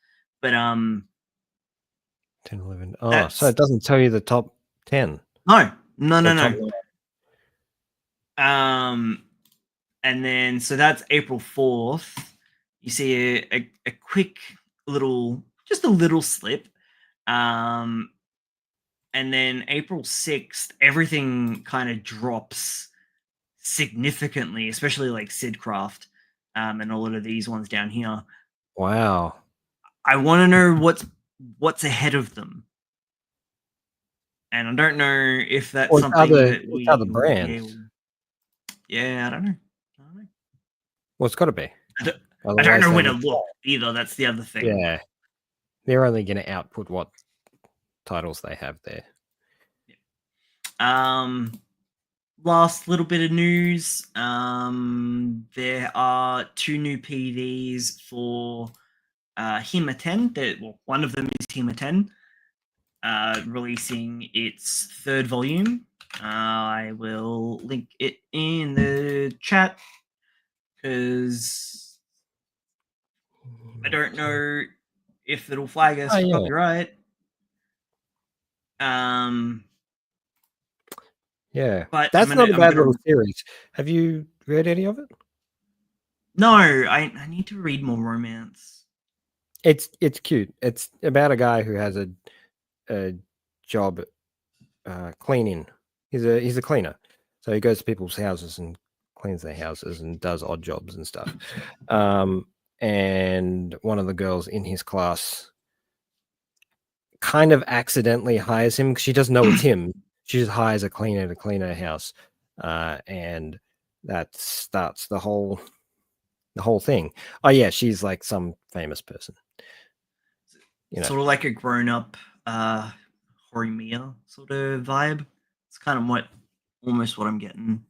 Speaker 1: But
Speaker 2: 10, 11. Oh, so it doesn't tell you the top 10.
Speaker 1: No. And then so that's April 4th. You see a quick little, just a little slip. And then April 6th, everything kind of drops significantly, especially like Sidcraft and a lot of these ones down here.
Speaker 2: Wow.
Speaker 1: I want to know what's ahead of them. And I don't know if that's something that we
Speaker 2: other brands.
Speaker 1: Yeah, I don't know.
Speaker 2: Well, it's got to be.
Speaker 1: I don't know where to look either. That's the other thing.
Speaker 2: Yeah. They're only going to output what titles they have there.
Speaker 1: Last little bit of news. There are 2 new PVs for Hima 10. One of them is Hima 10, releasing its 3rd volume. I will link it in the chat because I don't know if it'll flag us for copyright.
Speaker 2: Yeah, but that's not a bad little series. Have you read any of it?
Speaker 1: No, I need to read more romance.
Speaker 2: It's cute. It's about a guy who has a job cleaning. He's a cleaner, so he goes to people's houses and cleans their houses and does odd jobs and stuff. And one of the girls in his class kind of accidentally hires him because she doesn't know it's him. She just hires a cleaner to clean her house, and that starts the whole thing. Oh yeah, she's like some famous person.
Speaker 1: Sort of like a grown-up Horimiya sort of vibe. It's kind of almost what I'm getting.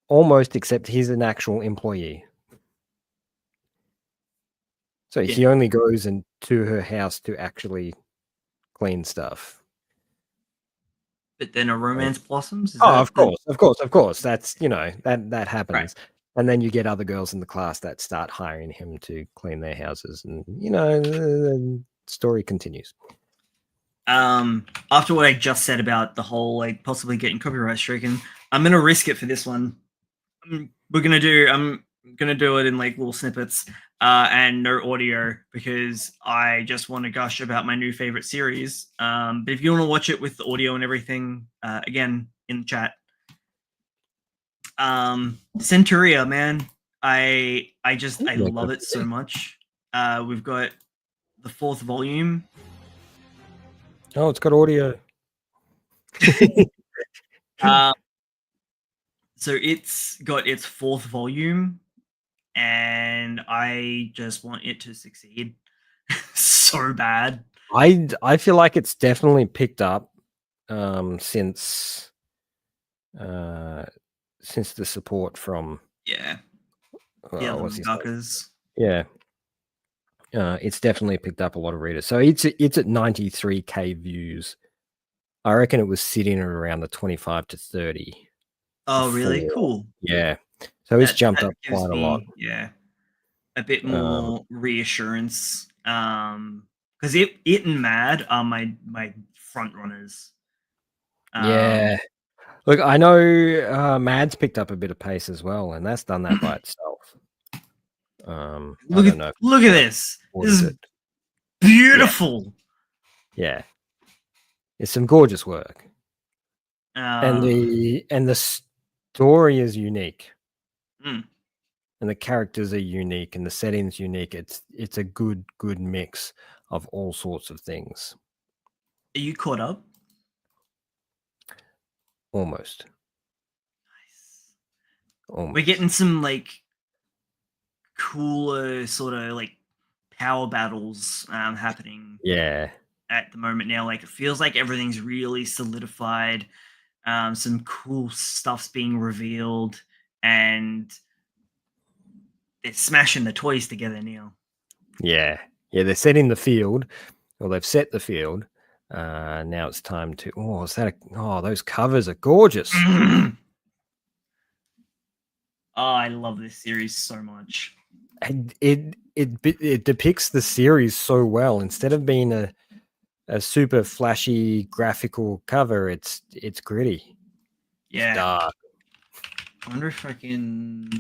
Speaker 2: Almost, except he's an actual employee. So he only goes to her house to actually clean stuff.
Speaker 1: But then a romance blossoms?
Speaker 2: Of course. That's, that happens. Right. And then you get other girls in the class that start hiring him to clean their houses. And, the story continues.
Speaker 1: After what I just said about the whole, like, possibly getting copyright stricken, I'm going to risk it for this one. I'm going to do it in, like, little snippets and no audio because I just want to gush about my new favorite series. But if you want to watch it with the audio and everything, again, in the chat. Centuria, man. I love it so much. We've got the 4th volume.
Speaker 2: Oh, it's got audio.
Speaker 1: So it's got its 4th volume, and I just want it to succeed so bad.
Speaker 2: I feel like it's definitely picked up since the support from
Speaker 1: the other mangakas.
Speaker 2: Yeah. It's definitely picked up a lot of readers. So it's at 93K views. I reckon it was sitting at around the 25 to 30.
Speaker 1: Oh, really? Cool.
Speaker 2: Yeah. So it's jumped up quite a lot.
Speaker 1: Yeah. A bit more reassurance. Because it and Mad are my front runners.
Speaker 2: Yeah. Look, I know Mad's picked up a bit of pace as well, and that's done that by itself.
Speaker 1: Look at this. This is beautiful.
Speaker 2: Yeah. It's some gorgeous work. And the story is unique. And the characters are unique and the setting's unique. It's a good mix of all sorts of things.
Speaker 1: Are you caught up?
Speaker 2: Almost. Almost.
Speaker 1: We're getting some like cooler sort of like power battles happening.
Speaker 2: Yeah.
Speaker 1: At the moment now, like it feels like everything's really solidified. Some cool stuff's being revealed, and it's smashing the toys together now.
Speaker 2: Yeah. Yeah, they're setting the field. Well, they've set the field. Now it's time to. Oh, those covers are gorgeous.
Speaker 1: I love this series so much.
Speaker 2: And it depicts the series so well. Instead of being a super flashy graphical cover, it's gritty.
Speaker 1: Yeah.
Speaker 2: It's dark.
Speaker 1: I wonder if I can.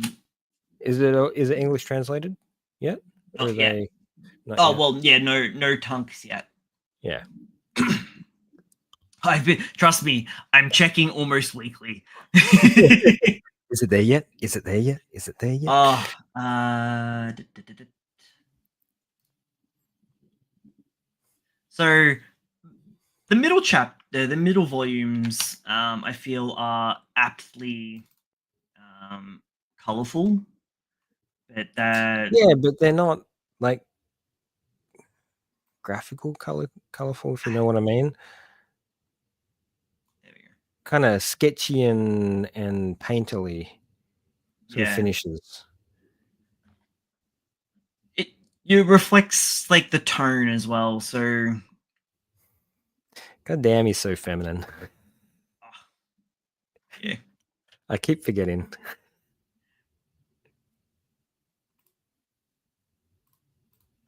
Speaker 2: Is it English translated yet?
Speaker 1: Not yet.
Speaker 2: Not
Speaker 1: oh
Speaker 2: yet?
Speaker 1: well, yeah, no tunks yet.
Speaker 2: Yeah.
Speaker 1: Trust me, I'm checking almost weekly.
Speaker 2: Is it there yet? Is it there yet? Is it there yet?
Speaker 1: Oh, So the middle volumes, I feel are aptly colorful, but
Speaker 2: yeah, but they're not like graphical colorful, if you know what I mean.
Speaker 1: There we go.
Speaker 2: Kind of sketchy and painterly sort of finishes.
Speaker 1: It reflects like the tone as well. So,
Speaker 2: God damn, he's so feminine.
Speaker 1: Yeah,
Speaker 2: I keep forgetting.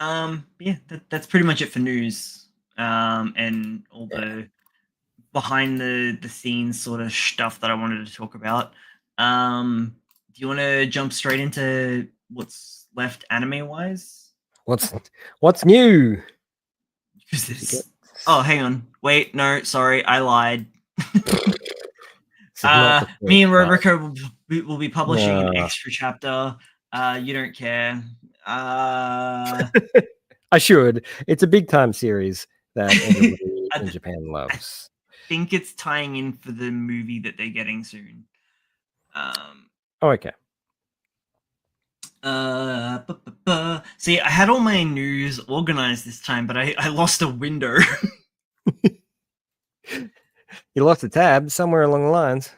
Speaker 1: Yeah, that's pretty much it for news. And all the behind the scenes sort of stuff that I wanted to talk about. Do you want to jump straight into what's left anime wise?
Speaker 2: What's new?
Speaker 1: Oh, hang on. Wait, no, sorry, I lied. Me and Roboco will be publishing an extra chapter. You don't care.
Speaker 2: I should. It's a big time series that everybody in Japan loves.
Speaker 1: I think it's tying in for the movie that they're getting soon.
Speaker 2: Okay.
Speaker 1: See, I had all my news organized this time, but I lost a window.
Speaker 2: You lost a tab somewhere along the lines.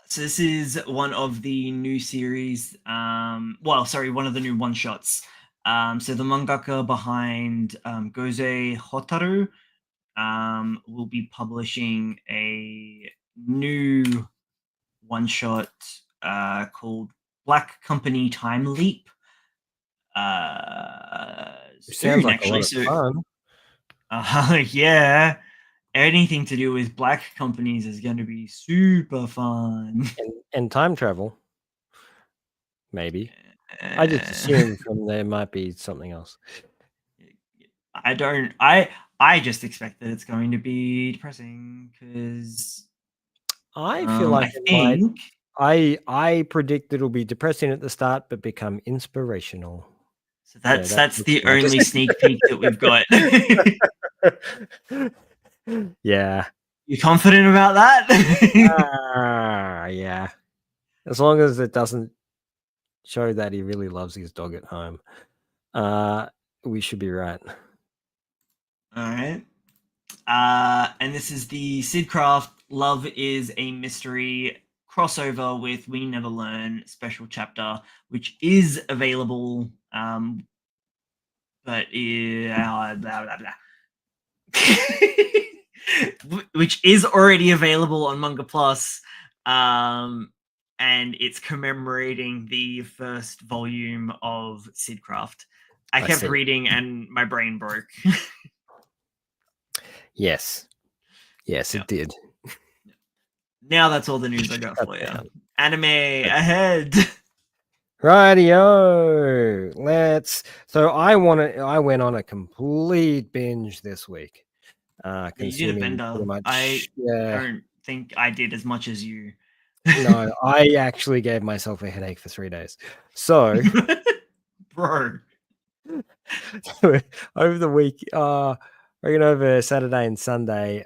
Speaker 1: So this is one of the new series. One of the new one-shots. So the mangaka behind Goze Hotaru will be publishing a new one-shot called Black Company Time Leap.
Speaker 2: Sounds like a lot of
Speaker 1: fun. Yeah. Anything to do with black companies is going to be super fun.
Speaker 2: And time travel. Maybe. I just assumed from there might be something else.
Speaker 1: I just expect that it's going to be depressing because
Speaker 2: I feel like I predict it'll be depressing at the start but become inspirational.
Speaker 1: So that's the only sneak peek that we've got.
Speaker 2: Yeah.
Speaker 1: You confident about that?
Speaker 2: Yeah. As long as it doesn't show that he really loves his dog at home, we should be right.
Speaker 1: All right. And this is the Sid Craft Love is a Mystery crossover with We Never Learn special chapter, which is available, but blah, blah, blah. Which is already available on Manga Plus, and it's commemorating the first volume of Sidcraft. I kept reading and my brain broke.
Speaker 2: Yes, it did.
Speaker 1: Now that's all the news I got for you. Anime ahead.
Speaker 2: Rightio. So I went on a complete binge this week.
Speaker 1: You did a bender. I don't think I did as much as you.
Speaker 2: No, I actually gave myself a headache for 3 days. So,
Speaker 1: bro,
Speaker 2: over the week, over Saturday and Sunday,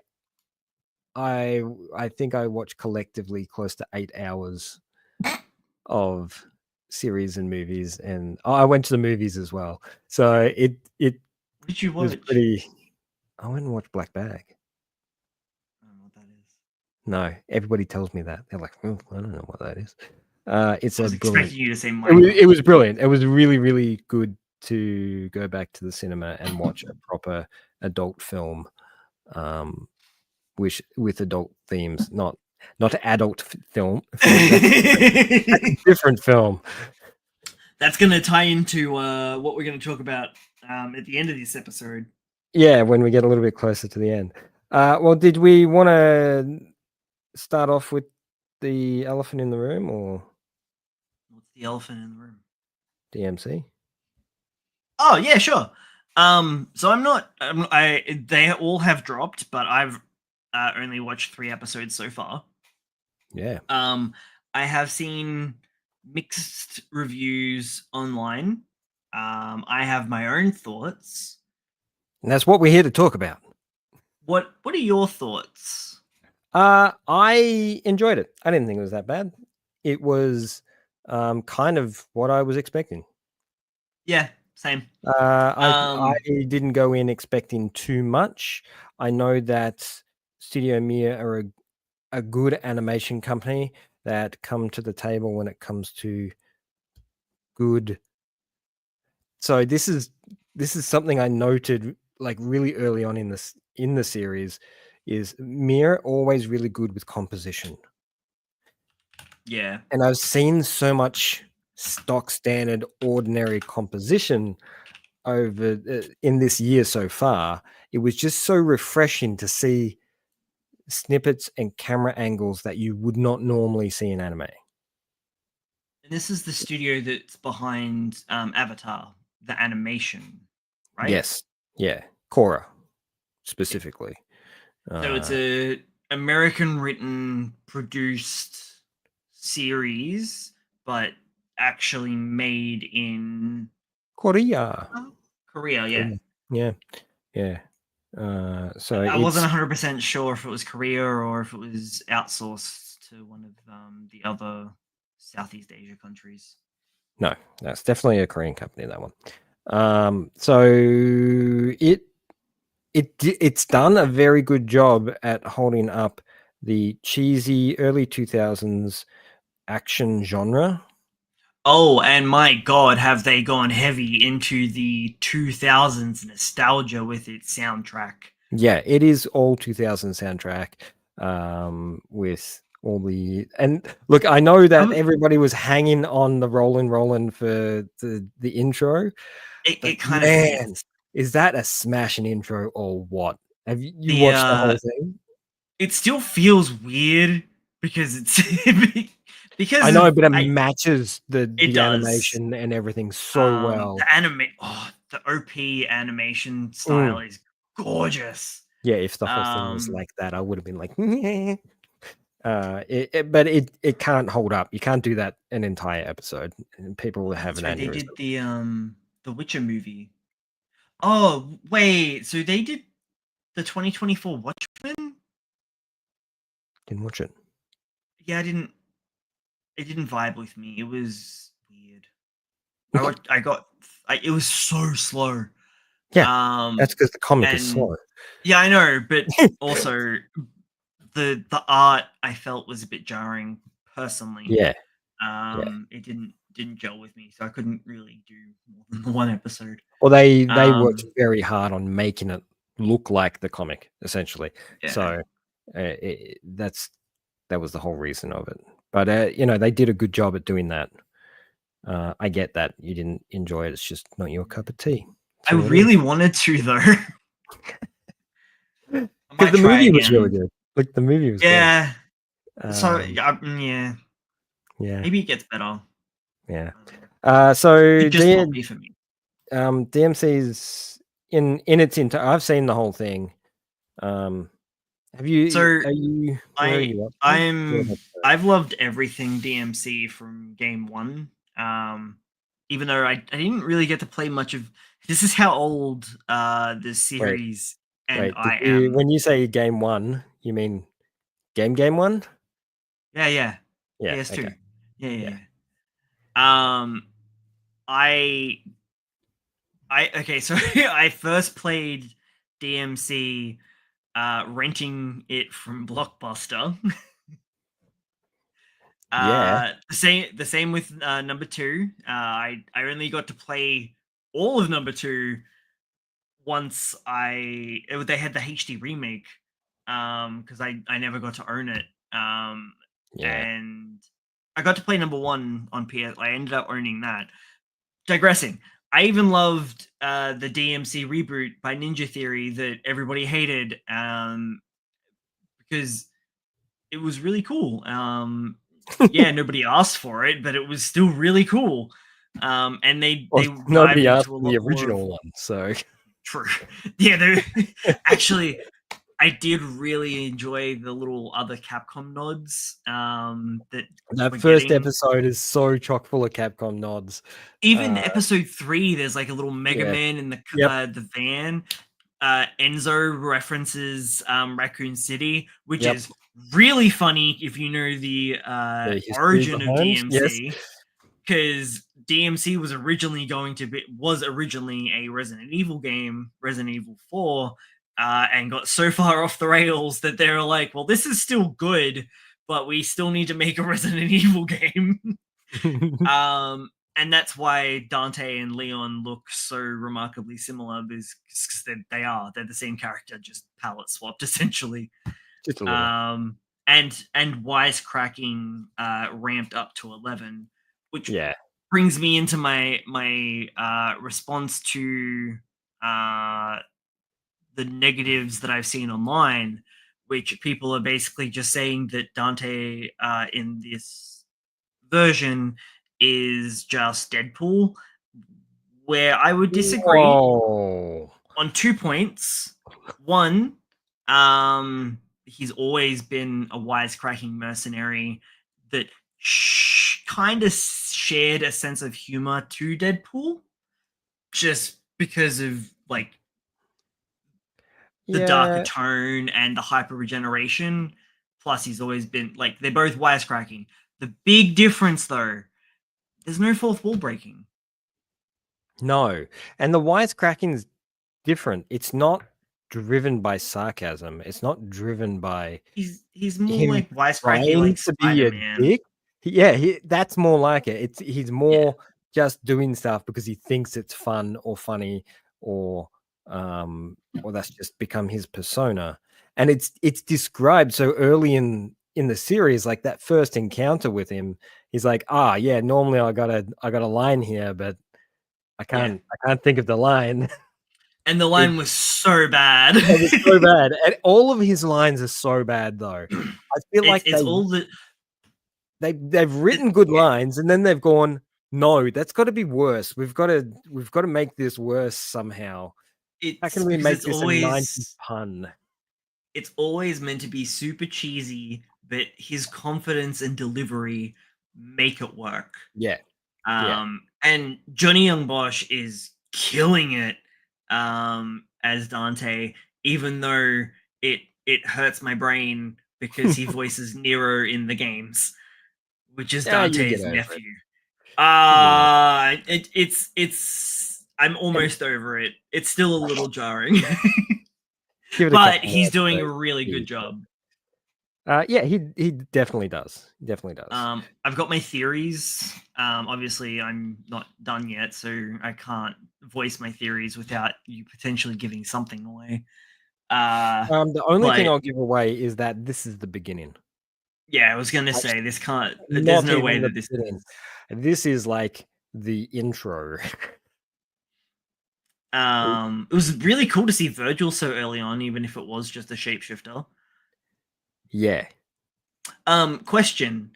Speaker 2: I think I watched collectively close to 8 hours of series and movies, and I went to the movies as well. So it
Speaker 1: What did you
Speaker 2: was
Speaker 1: watch?
Speaker 2: pretty. I went and watched Black Bag.
Speaker 1: I don't know what that is.
Speaker 2: No, everybody tells me that. They're like, I don't know what that is. It's
Speaker 1: I
Speaker 2: a
Speaker 1: was
Speaker 2: brilliant.
Speaker 1: expecting you to say
Speaker 2: It
Speaker 1: Minecraft.
Speaker 2: was brilliant. It was really, really good to go back to the cinema and watch a proper adult film, with adult themes, not adult film. That's a different film.
Speaker 1: That's going to tie into what we're going to talk about at the end of this episode.
Speaker 2: Yeah, when we get a little bit closer to the end. Well, did we want to start off with the elephant in the room, or
Speaker 1: What's the elephant in the room?
Speaker 2: DMC?
Speaker 1: Oh yeah, sure. So I'm not. They all have dropped, but I've only watched 3 episodes so far.
Speaker 2: Yeah.
Speaker 1: I have seen mixed reviews online. I have my own thoughts.
Speaker 2: And that's what we're here to talk about.
Speaker 1: What are your thoughts?
Speaker 2: I enjoyed it. I didn't think it was that bad. It was kind of what I was expecting.
Speaker 1: Yeah, same.
Speaker 2: I didn't go in expecting too much. I know that Studio Mia are a good animation company that come to the table when it comes to good. So this is something I noted like really early on in the series, is Mia always really good with composition.
Speaker 1: Yeah.
Speaker 2: And I've seen so much stock standard ordinary composition over in this year so far. It was just so refreshing to see snippets and camera angles that you would not normally see in anime.
Speaker 1: And this is the studio that's behind Avatar, the animation, right?
Speaker 2: Yes. Yeah. Korra specifically.
Speaker 1: So it's a American written produced series, but actually made in
Speaker 2: Korea.
Speaker 1: Korea, yeah.
Speaker 2: Yeah. Yeah. So
Speaker 1: I wasn't 100% sure if it was Korea or if it was outsourced to one of the other Southeast Asia countries.
Speaker 2: No, that's definitely a Korean company, that one. So it's done a very good job at holding up the cheesy early 2000s action genre.
Speaker 1: Oh, and my god, have they gone heavy into the 2000s nostalgia with its soundtrack.
Speaker 2: Yeah, it is all 2000 soundtrack, with all the, and look, I know that everybody was hanging on the Rollin' for the intro.
Speaker 1: It kind of fits.
Speaker 2: Is that a smashing intro or what? Have you
Speaker 1: The
Speaker 2: watched the whole thing?
Speaker 1: it still feels weird because it's because
Speaker 2: I know, but it matches the
Speaker 1: does.
Speaker 2: animation and everything so well.
Speaker 1: The OP animation style is gorgeous.
Speaker 2: Yeah, if the whole thing was like that, I would have been like, but it can't hold up. You can't do that an entire episode, and people will have an aneurysm.
Speaker 1: They did the Witcher movie. Oh wait, so they did the 2024 Watchmen?
Speaker 2: Didn't watch it.
Speaker 1: Yeah, it didn't vibe with me. It was weird. It was so slow.
Speaker 2: Yeah, that's because the comic is slow.
Speaker 1: Yeah, I know, but also the art I felt was a bit jarring personally.
Speaker 2: Yeah.
Speaker 1: It didn't gel with me, so I couldn't really do more than the one episode.
Speaker 2: Well, they worked very hard on making it look like the comic, essentially. Yeah. So that was the whole reason of it. But they did a good job at doing that. I get that you didn't enjoy it. It's just not your cup of tea.
Speaker 1: I really wanted to, though.
Speaker 2: Because the movie was really good. Like, the movie was
Speaker 1: good. So,
Speaker 2: yeah.
Speaker 1: Maybe it gets better.
Speaker 2: Yeah. So
Speaker 1: it just not be for me.
Speaker 2: DMC's in its entire. I've seen the whole thing. Have you?
Speaker 1: So
Speaker 2: I've
Speaker 1: loved everything DMC from game one. Even though I didn't really get to play much of. This is how old the series and I am.
Speaker 2: When you say game one, you mean game one?
Speaker 1: Yeah.
Speaker 2: Yeah.
Speaker 1: PS2.
Speaker 2: Okay.
Speaker 1: Yeah. I okay, so I first played DMC renting it from Blockbuster.
Speaker 2: Yeah.
Speaker 1: The same with number 2. I only got to play all of number 2 once they had the HD remake, because I never got to own it.
Speaker 2: Yeah.
Speaker 1: And I got to play number 1 on PS. I ended up owning that. Digressing. I even loved the DMC reboot by Ninja Theory that everybody hated, because it was really cool. Yeah, nobody asked for it, but it was still really cool. And they
Speaker 2: Nobody
Speaker 1: dived
Speaker 2: asked
Speaker 1: into a
Speaker 2: for the
Speaker 1: lot more of.
Speaker 2: original one, so
Speaker 1: True. Yeah, actually, I did really enjoy the little other Capcom nods that
Speaker 2: first episode is so chock full of Capcom nods.
Speaker 1: Even episode 3, there's like a little Mega Man in the van. Enzo references Raccoon City, which is really funny if you know the origin of DMC. Because DMC was originally a Resident Evil game, Resident Evil 4, and got so far off the rails that they were like, well, this is still good, but we still need to make a Resident Evil game. And that's why Dante and Leon look so remarkably similar, because they're the same character, just palette swapped essentially.
Speaker 2: Just a little.
Speaker 1: And wisecracking ramped up to 11, which
Speaker 2: yeah.
Speaker 1: brings me into my response to the negatives that I've seen online, which people are basically just saying that Dante in this version is just Deadpool, where I would disagree on 2 points. One, he's always been a wisecracking mercenary that kind of shared a sense of humor to Deadpool, just because of like the darker tone and the hyper regeneration. Plus, he's always been like, they're both wisecracking. The big difference, though, there's no fourth wall breaking.
Speaker 2: No, and the wisecracking is different. It's not driven by sarcasm. It's not driven by
Speaker 1: he's more like wisecracking, like Spider-Man.
Speaker 2: That's more like it. He's more just doing stuff because he thinks it's fun or funny, or that's just become his persona. And it's described so early in the series, like that first encounter with him. He's like, normally I got a line here, but I can't think of the line.
Speaker 1: And the line was so bad.
Speaker 2: It was so bad. And all of his lines are so bad, though. I feel like they've written good lines, and then they've gone, no, that's got to be worse. We've got to make this worse somehow. How can we make this a 90s pun?
Speaker 1: It's always meant to be super cheesy, but his confidence and delivery make it work.
Speaker 2: Yeah.
Speaker 1: And Johnny Young Bosch is killing it as Dante, even though it hurts my brain because he voices Nero in the games, which is Dante's nephew. It's I'm almost over it. It's still a little jarring. But he's doing a really good job.
Speaker 2: He definitely does.
Speaker 1: I've got my theories. Obviously, I'm not done yet, so I can't voice my theories without you potentially giving something away.
Speaker 2: The only thing I'll give away is that this is the beginning.
Speaker 1: Yeah, I was going to say, this can't. There's no way that this.
Speaker 2: This is like the intro.
Speaker 1: It was really cool to see Virgil so early on, even if it was just a shapeshifter.
Speaker 2: Yeah.
Speaker 1: Question: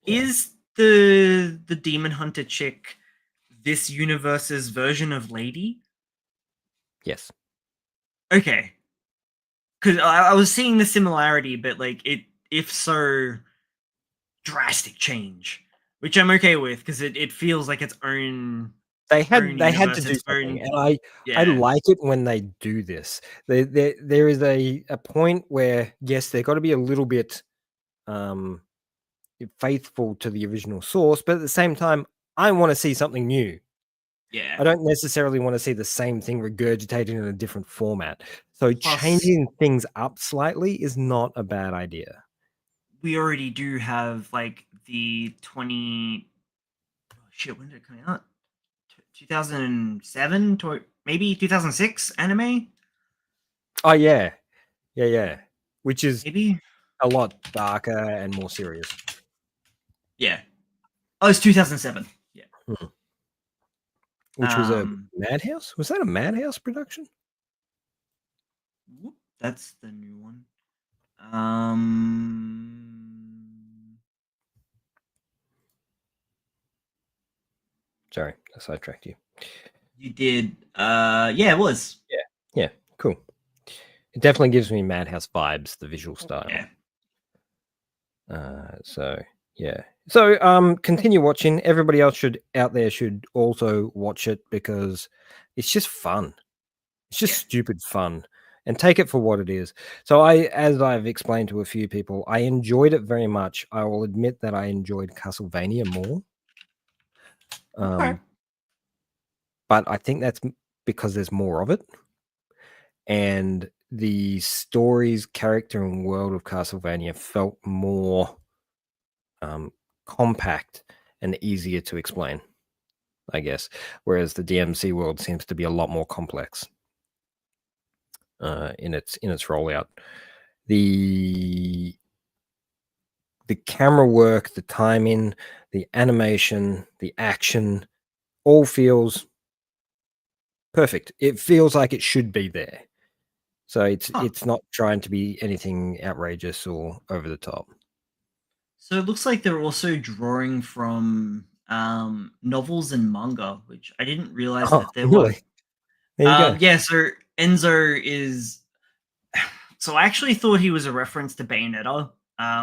Speaker 1: is the demon hunter chick this universe's version of Lady?
Speaker 2: Yes.
Speaker 1: Okay. Because I was seeing the similarity, but like if so, drastic change, which I'm okay with, because it feels like its own.
Speaker 2: They had to do something, and I like it when they do this. There is a point where, yes, they've got to be a little bit faithful to the original source, but at the same time, I want to see something new.
Speaker 1: Yeah.
Speaker 2: I don't necessarily want to see the same thing regurgitated in a different format. So changing things up slightly is not a bad idea.
Speaker 1: We already do have like the 20. Oh, shit, when did it come out? 2007 to maybe 2006 anime.
Speaker 2: Oh yeah, yeah. Which is
Speaker 1: maybe
Speaker 2: a lot darker and more serious.
Speaker 1: Yeah. Oh, it's 2007. Yeah.
Speaker 2: Which was a Madhouse? Was that a Madhouse production?
Speaker 1: That's the new one.
Speaker 2: Sorry, I sidetracked you.
Speaker 1: You did. Yeah, it was.
Speaker 2: Yeah, cool. It definitely gives me Madhouse vibes, the visual style.
Speaker 1: Yeah.
Speaker 2: So yeah. So continue watching. Everybody else out there should also watch it because it's just fun. It's just stupid fun. And take it for what it is. So as I've explained to a few people, I enjoyed it very much. I will admit that I enjoyed Castlevania more.
Speaker 1: Okay.
Speaker 2: But I think that's because there's more of it. And the stories, character, and world of Castlevania felt more compact and easier to explain, I guess. Whereas the DMC world seems to be a lot more complex in its rollout. The camera work, the timing, the animation, the action, all feels perfect. It feels like it should be there. So it's not trying to be anything outrageous or over the top.
Speaker 1: So it looks like they're also drawing from novels and manga, which I didn't realize that there
Speaker 2: really?
Speaker 1: was.
Speaker 2: There you go.
Speaker 1: Yeah, so Enzo is. So I actually thought he was a reference to Bayonetta,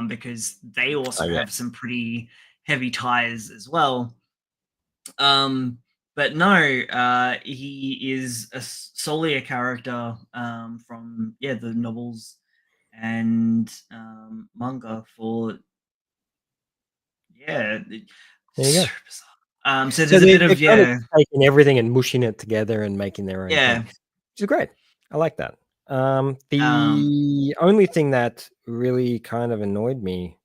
Speaker 1: because they also have some pretty heavy ties as well. But no, he is solely a character from the novels and manga for
Speaker 2: there you go.
Speaker 1: So there's a bit of
Speaker 2: kind of taking everything and mushing it together and making their own thing, which is great. I like that. The only thing that really kind of annoyed me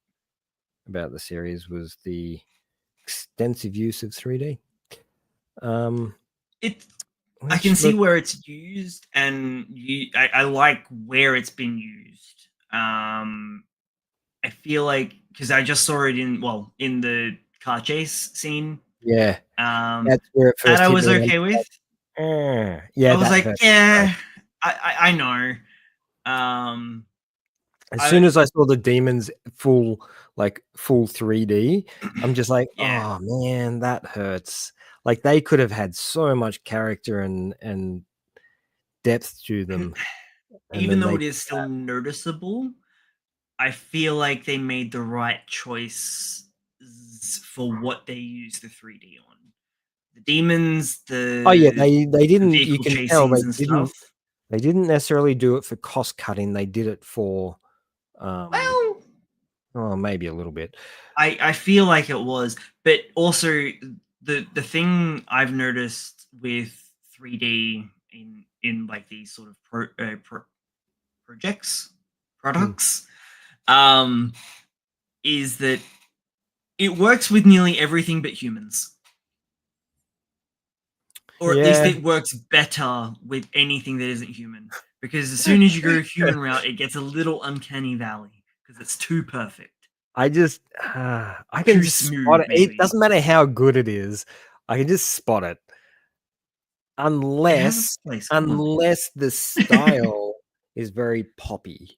Speaker 2: about the series was the extensive use of 3D.
Speaker 1: I can see where it's used, and I like where it's been used. I feel like because I just saw it in the car chase scene.
Speaker 2: Yeah, that's where it first.
Speaker 1: That I was okay with.
Speaker 2: Yeah,
Speaker 1: I was like, yeah, I know.
Speaker 2: As soon as I saw the demons full 3D, I'm just like, oh man, that hurts. Like they could have had so much character and depth to them.
Speaker 1: Even though it is still noticeable, I feel like they made the right choice for what they used the 3D on. The demons,
Speaker 2: they didn't. You can tell they didn't necessarily do it for cost cutting. They did it for maybe a little bit.
Speaker 1: I feel like it was, but also the thing I've noticed with 3D in like these sort of products is that it works with nearly everything but humans. Or at least it works better with anything that isn't human. Because as soon as you go human route, it gets a little uncanny valley because it's too perfect.
Speaker 2: I can just spot it. It doesn't matter how good it is. I can just spot it. Unless the style is very poppy.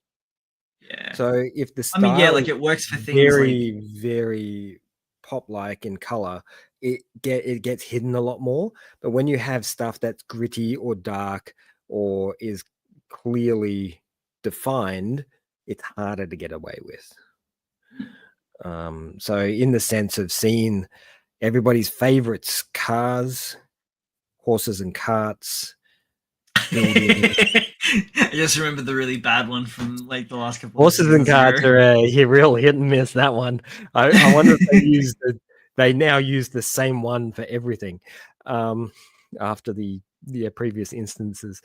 Speaker 1: Yeah.
Speaker 2: So if the style
Speaker 1: it works for things
Speaker 2: very, very pop-like in color, it gets hidden a lot more. But when you have stuff that's gritty or dark or is clearly defined, it's harder to get away with. So in the sense of seeing everybody's favorites, cars, horses and carts,
Speaker 1: I just remember the really bad one from like the last couple
Speaker 2: horses and carts are really hit and miss. That one, I wonder if they used they now use the same one for everything after the previous instances.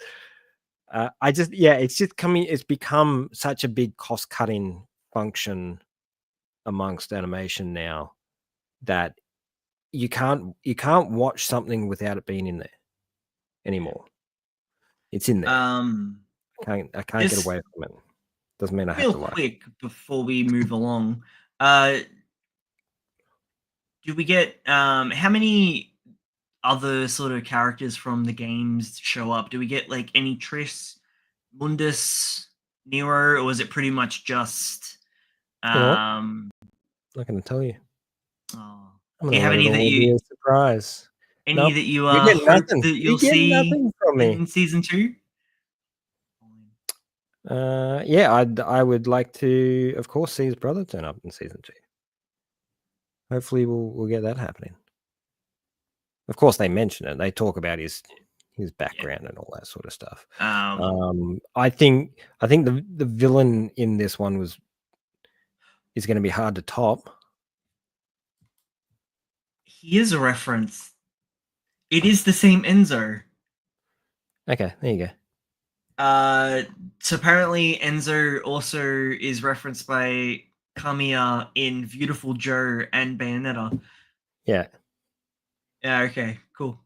Speaker 2: It's become such a big cost cutting function amongst animation now that you can't watch something without it being in there anymore. It's in there. I can't get away from it. Doesn't mean I have to like.
Speaker 1: Real quick before we move along, do we get how many other sort of characters from the games show up? Do we get like any Triss, Mundus, Nero, or is it pretty much just
Speaker 2: I'm not going to tell you.
Speaker 1: Do you have any that you
Speaker 2: surprise?
Speaker 1: Any that you hope that you'll see in season 2?
Speaker 2: I would like to, of course, see his brother turn up in season 2. Hopefully, we'll get that happening. Of course, they mention it. They talk about his background and all that sort of stuff. I think the villain in this one is going to be hard to top.
Speaker 1: He is a reference. It is the same Enzo.
Speaker 2: Okay, there you go.
Speaker 1: So apparently Enzo also is referenced by Kamiya in Beautiful Joe and Bayonetta.
Speaker 2: Yeah.
Speaker 1: Yeah, okay, cool.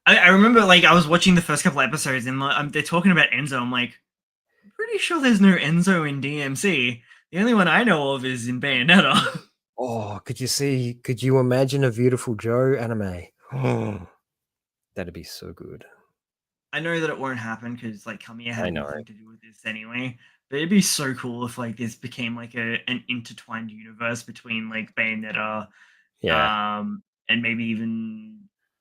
Speaker 1: I remember, like, I was watching the first couple episodes and they're talking about Enzo. I'm like, I'm pretty sure there's no Enzo in DMC. The only one I know of is in Bayonetta.
Speaker 2: Oh, could you imagine a Beautiful Joe anime? Oh, that'd be so good.
Speaker 1: I know that it won't happen because like Kamiya had nothing to do with this anyway. But it'd be so cool if like this became like an intertwined universe between like Bayonetta, and maybe even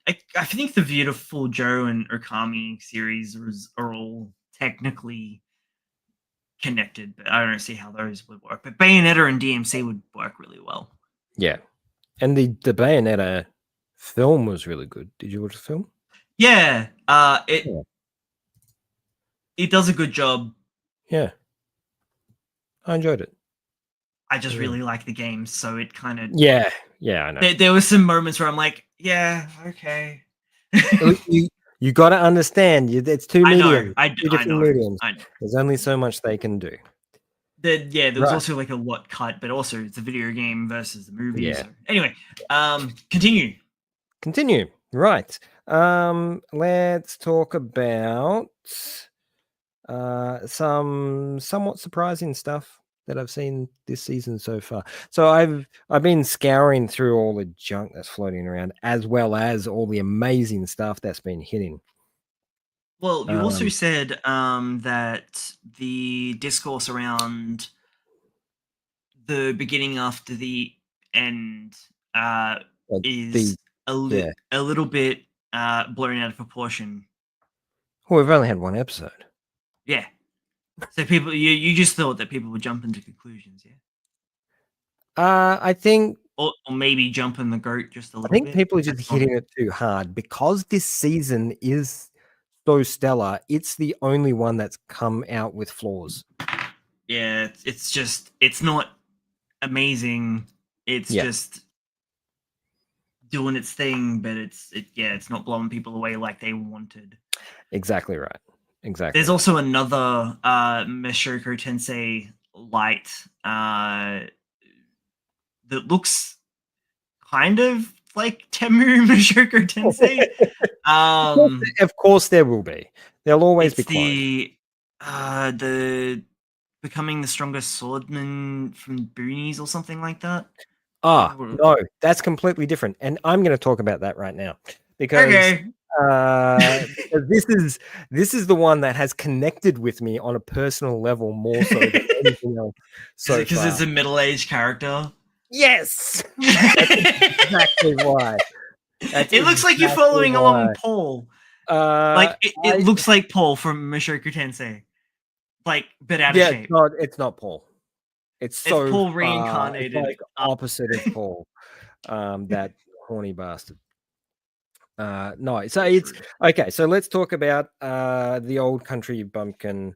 Speaker 1: I think the Beautiful Joe and Okami series are all technically connected, but I don't see how those would work. But Bayonetta and DMC would work really well.
Speaker 2: Yeah, and the Bayonetta film was really good. Did you watch the film?
Speaker 1: Yeah, it does a good job.
Speaker 2: Yeah, I enjoyed it.
Speaker 1: I just really like the game, so it kind of
Speaker 2: yeah, I know.
Speaker 1: There were some moments where I'm like, yeah, okay.
Speaker 2: you got to understand, it's two mediums.
Speaker 1: I know.
Speaker 2: Mediums. There's only so much they can do.
Speaker 1: There was also like a lot cut, but also it's a video game versus the movie.
Speaker 2: Yeah.
Speaker 1: So. Anyway, continue.
Speaker 2: Right. Let's talk about some somewhat surprising stuff that I've seen this season so far. So I've been scouring through all the junk that's floating around, as well as all the amazing stuff that's been hitting.
Speaker 1: Well, you also said that the discourse around the beginning after the end is a little bit blown out of proportion.
Speaker 2: Well, we've only had one episode.
Speaker 1: Yeah. So people, you just thought that people would jump into conclusions, yeah?
Speaker 2: I think,
Speaker 1: or maybe jumping the goat just a little bit.
Speaker 2: I think people are just hitting it too hard because this season is so stellar. It's the only one that's come out with flaws.
Speaker 1: Yeah, it's not amazing. It's just doing its thing, but it's not blowing people away like they wanted.
Speaker 2: Exactly right. Exactly.
Speaker 1: There's also another Mushoku Tensei light that looks kind of like Temu Mushoku Tensei.
Speaker 2: Of course there will be. There'll always be
Speaker 1: the Becoming the Strongest Swordman from Boonies or something like that.
Speaker 2: No, that's completely different. And I'm going to talk about that right now because this is the one that has connected with me on a personal level more so than anything else. So
Speaker 1: because it's a middle-aged character.
Speaker 2: Yes, that's exactly why.
Speaker 1: It looks like you're following along Paul. Like it looks like Paul from Mushoku Tensei, like but out of shape.
Speaker 2: No, it's not Paul. It's
Speaker 1: Paul reincarnated.
Speaker 2: It's like opposite of Paul. That horny bastard. No, so it's okay. So let's talk about the old country bumpkin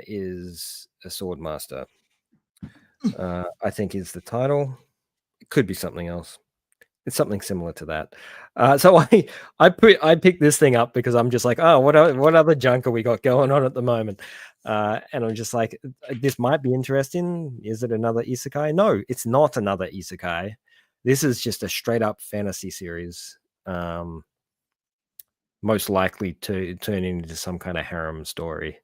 Speaker 2: is a sword master. I think is the title. It could be something else. It's something similar to that. So I picked this thing up because I'm just like, oh, what other junk are we got going on at the moment? And I'm just like, this might be interesting. Is it another isekai? No, it's not another isekai. This is just a straight up fantasy series. Most likely to turn into some kind of harem story,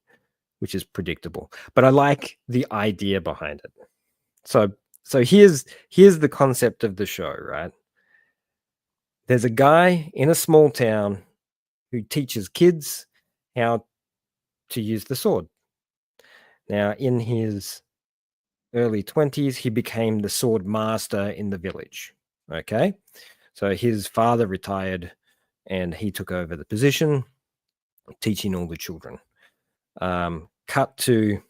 Speaker 2: which is predictable. But I like the idea behind it. So here's the concept of the show, right? There's a guy in a small town who teaches kids how to use the sword. Now, in his early 20s, he became the sword master in the village. Okay. So his father retired and he took over the position, teaching all the children. Cut to,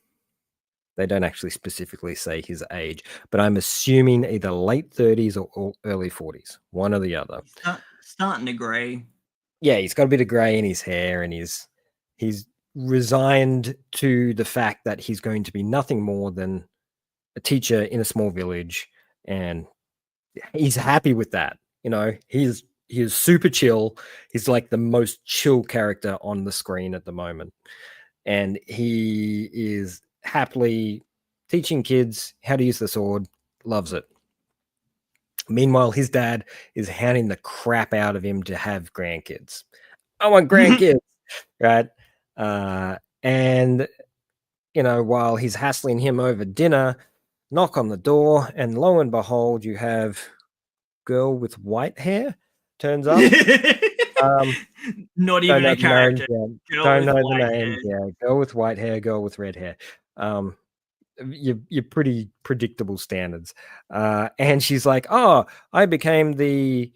Speaker 2: they don't actually specifically say his age, but I'm assuming either late 30s or early 40s, one or the other.
Speaker 1: Starting to grey.
Speaker 2: Yeah, he's got a bit of grey in his hair, and he's resigned to the fact that he's going to be nothing more than a teacher in a small village, and he's happy with that. You know, he is super chill. He's like the most chill character on the screen at the moment, and he is happily teaching kids how to use the sword. Loves it. Meanwhile, his dad is hounding the crap out of him to have grandkids. I want grandkids, right? And, you know, while he's hassling him over dinner, knock on the door, and lo and behold, you have girl with white hair turns up.
Speaker 1: Not even a character.
Speaker 2: Don't know the names. Yeah, girl with white hair, girl with red hair. You're pretty predictable standards. And she's like, oh, I became the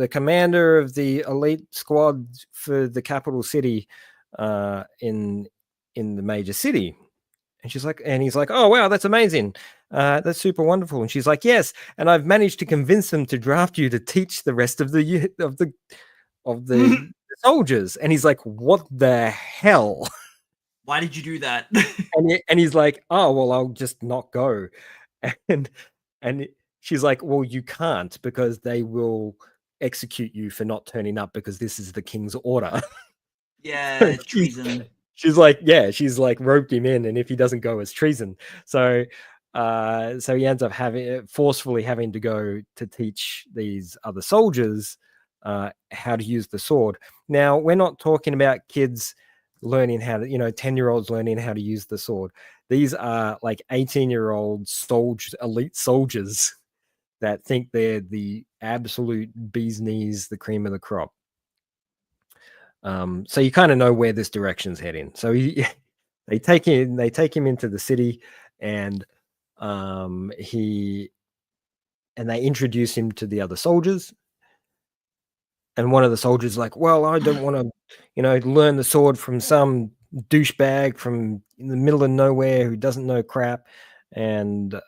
Speaker 2: commander of the elite squad for the capital city in the major city. And she's like, and he's like, oh wow, that's amazing. That's super wonderful. And she's like, yes, and I've managed to convince them to draft you to teach the rest of the soldiers. And he's like, what the hell?
Speaker 1: Why did you do that?
Speaker 2: and he's like, oh well, I'll just not go. And she's like, well, you can't, because they will execute you for not turning up, because this is the king's order.
Speaker 1: Yeah, treason.
Speaker 2: She's like, yeah, she's like roped him in, and if he doesn't go, it's treason. So he ends up forcefully having to go to teach these other soldiers how to use the sword. Now, we're not talking about kids learning how to, 10-year-olds learning how to use the sword. These are like 18-year-old elite soldiers that think they're the absolute bee's knees, the cream of the crop. So you kind of know where this direction's heading. So they take him into the city, and they introduce him to the other soldiers. And one of the soldiers is like, well, I don't want to, learn the sword from some douchebag from in the middle of nowhere who doesn't know crap, and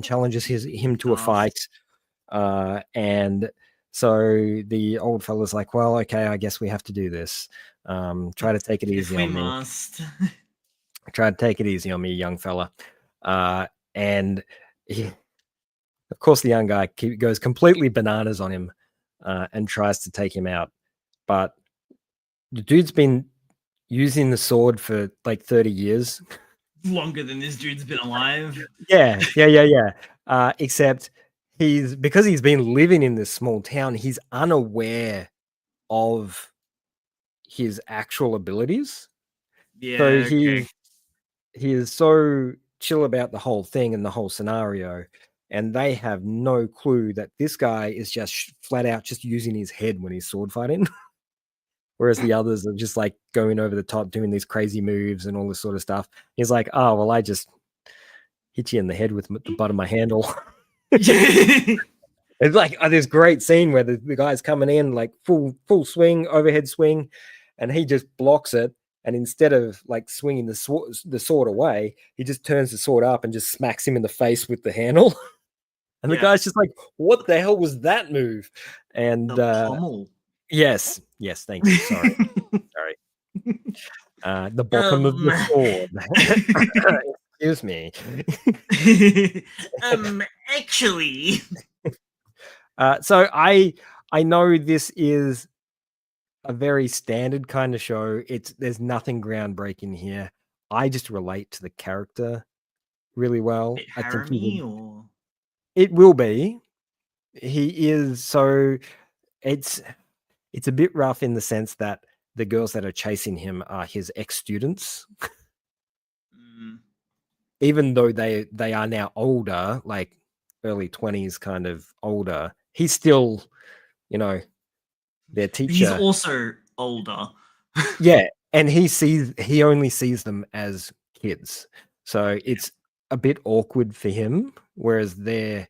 Speaker 2: challenges him to a fight. And so the old fella's like, well, okay, I guess we have to do this. Try to take it easy on me.
Speaker 1: Must.
Speaker 2: Try to take it easy on me, young fella. And of course, the young guy goes completely bananas on him and tries to take him out. But the dude's been using the sword for like 30 years.
Speaker 1: Longer than this dude's been alive.
Speaker 2: Yeah. Except because he's been living in this small town, he's unaware of his actual abilities.
Speaker 1: Yeah.
Speaker 2: So he is so chill about the whole thing and the whole scenario, and they have no clue that this guy is just flat out just using his head when he's sword fighting. Whereas the others are just like going over the top, doing these crazy moves and all this sort of stuff. He's like, oh, well, I just hit you in the head with the butt of my handle. It's like this great scene where the guy's coming in like full swing, overhead swing, and he just blocks it. And instead of like swinging the sword away, he just turns the sword up and just smacks him in the face with the handle. And the guy's just like, what the hell was that move? And
Speaker 1: the pommel.
Speaker 2: Yes, thank you. Sorry. The bottom of the sword. Excuse me.
Speaker 1: Actually.
Speaker 2: So I know this is a very standard kind of show. There's nothing groundbreaking here. I just relate to the character really well.
Speaker 1: Bit
Speaker 2: I think
Speaker 1: harem-y, or
Speaker 2: it will be. He is so it's a bit rough in the sense that the girls that are chasing him are his ex-students. Even though they are now older, like early 20s, kind of older, he's still, their teacher.
Speaker 1: He's also older.
Speaker 2: Yeah, and he only sees them as kids. So it's a bit awkward for him, whereas they're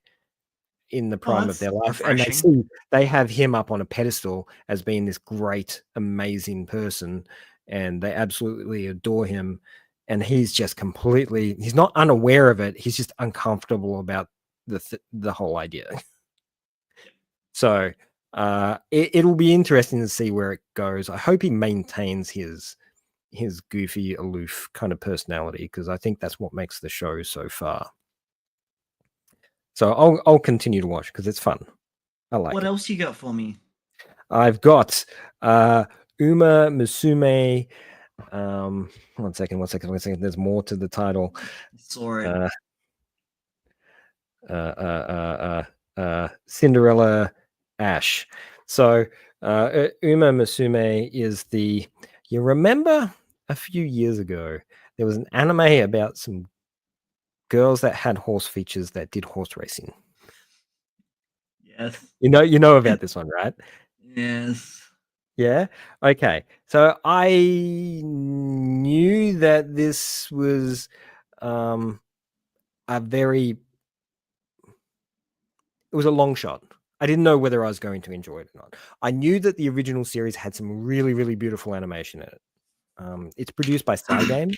Speaker 2: in the prime of their life,
Speaker 1: refreshing.
Speaker 2: and they have him up on a pedestal as being this great, amazing person, and they absolutely adore him. And he's just he's not unaware of it. He's just uncomfortable about the whole idea. So it'll be interesting to see where it goes. I hope he maintains his goofy, aloof kind of personality, because I think that's what makes the show so far. So I'll continue to watch because it's fun. I like
Speaker 1: what
Speaker 2: it.
Speaker 1: else you got for me?
Speaker 2: I've got Uma Musume. One second. There's more to the title.
Speaker 1: Saw
Speaker 2: it. Cinderella Ash. So Uma Musume is you remember a few years ago there was an anime about some girls that had horse features that did horse racing.
Speaker 1: Yes.
Speaker 2: You know about this one, right?
Speaker 1: Yes.
Speaker 2: Yeah. Okay. So I knew that this was it was a long shot. I didn't know whether I was going to enjoy it or not. I knew that the original series had some really, really beautiful animation in it. It's produced by Cygame,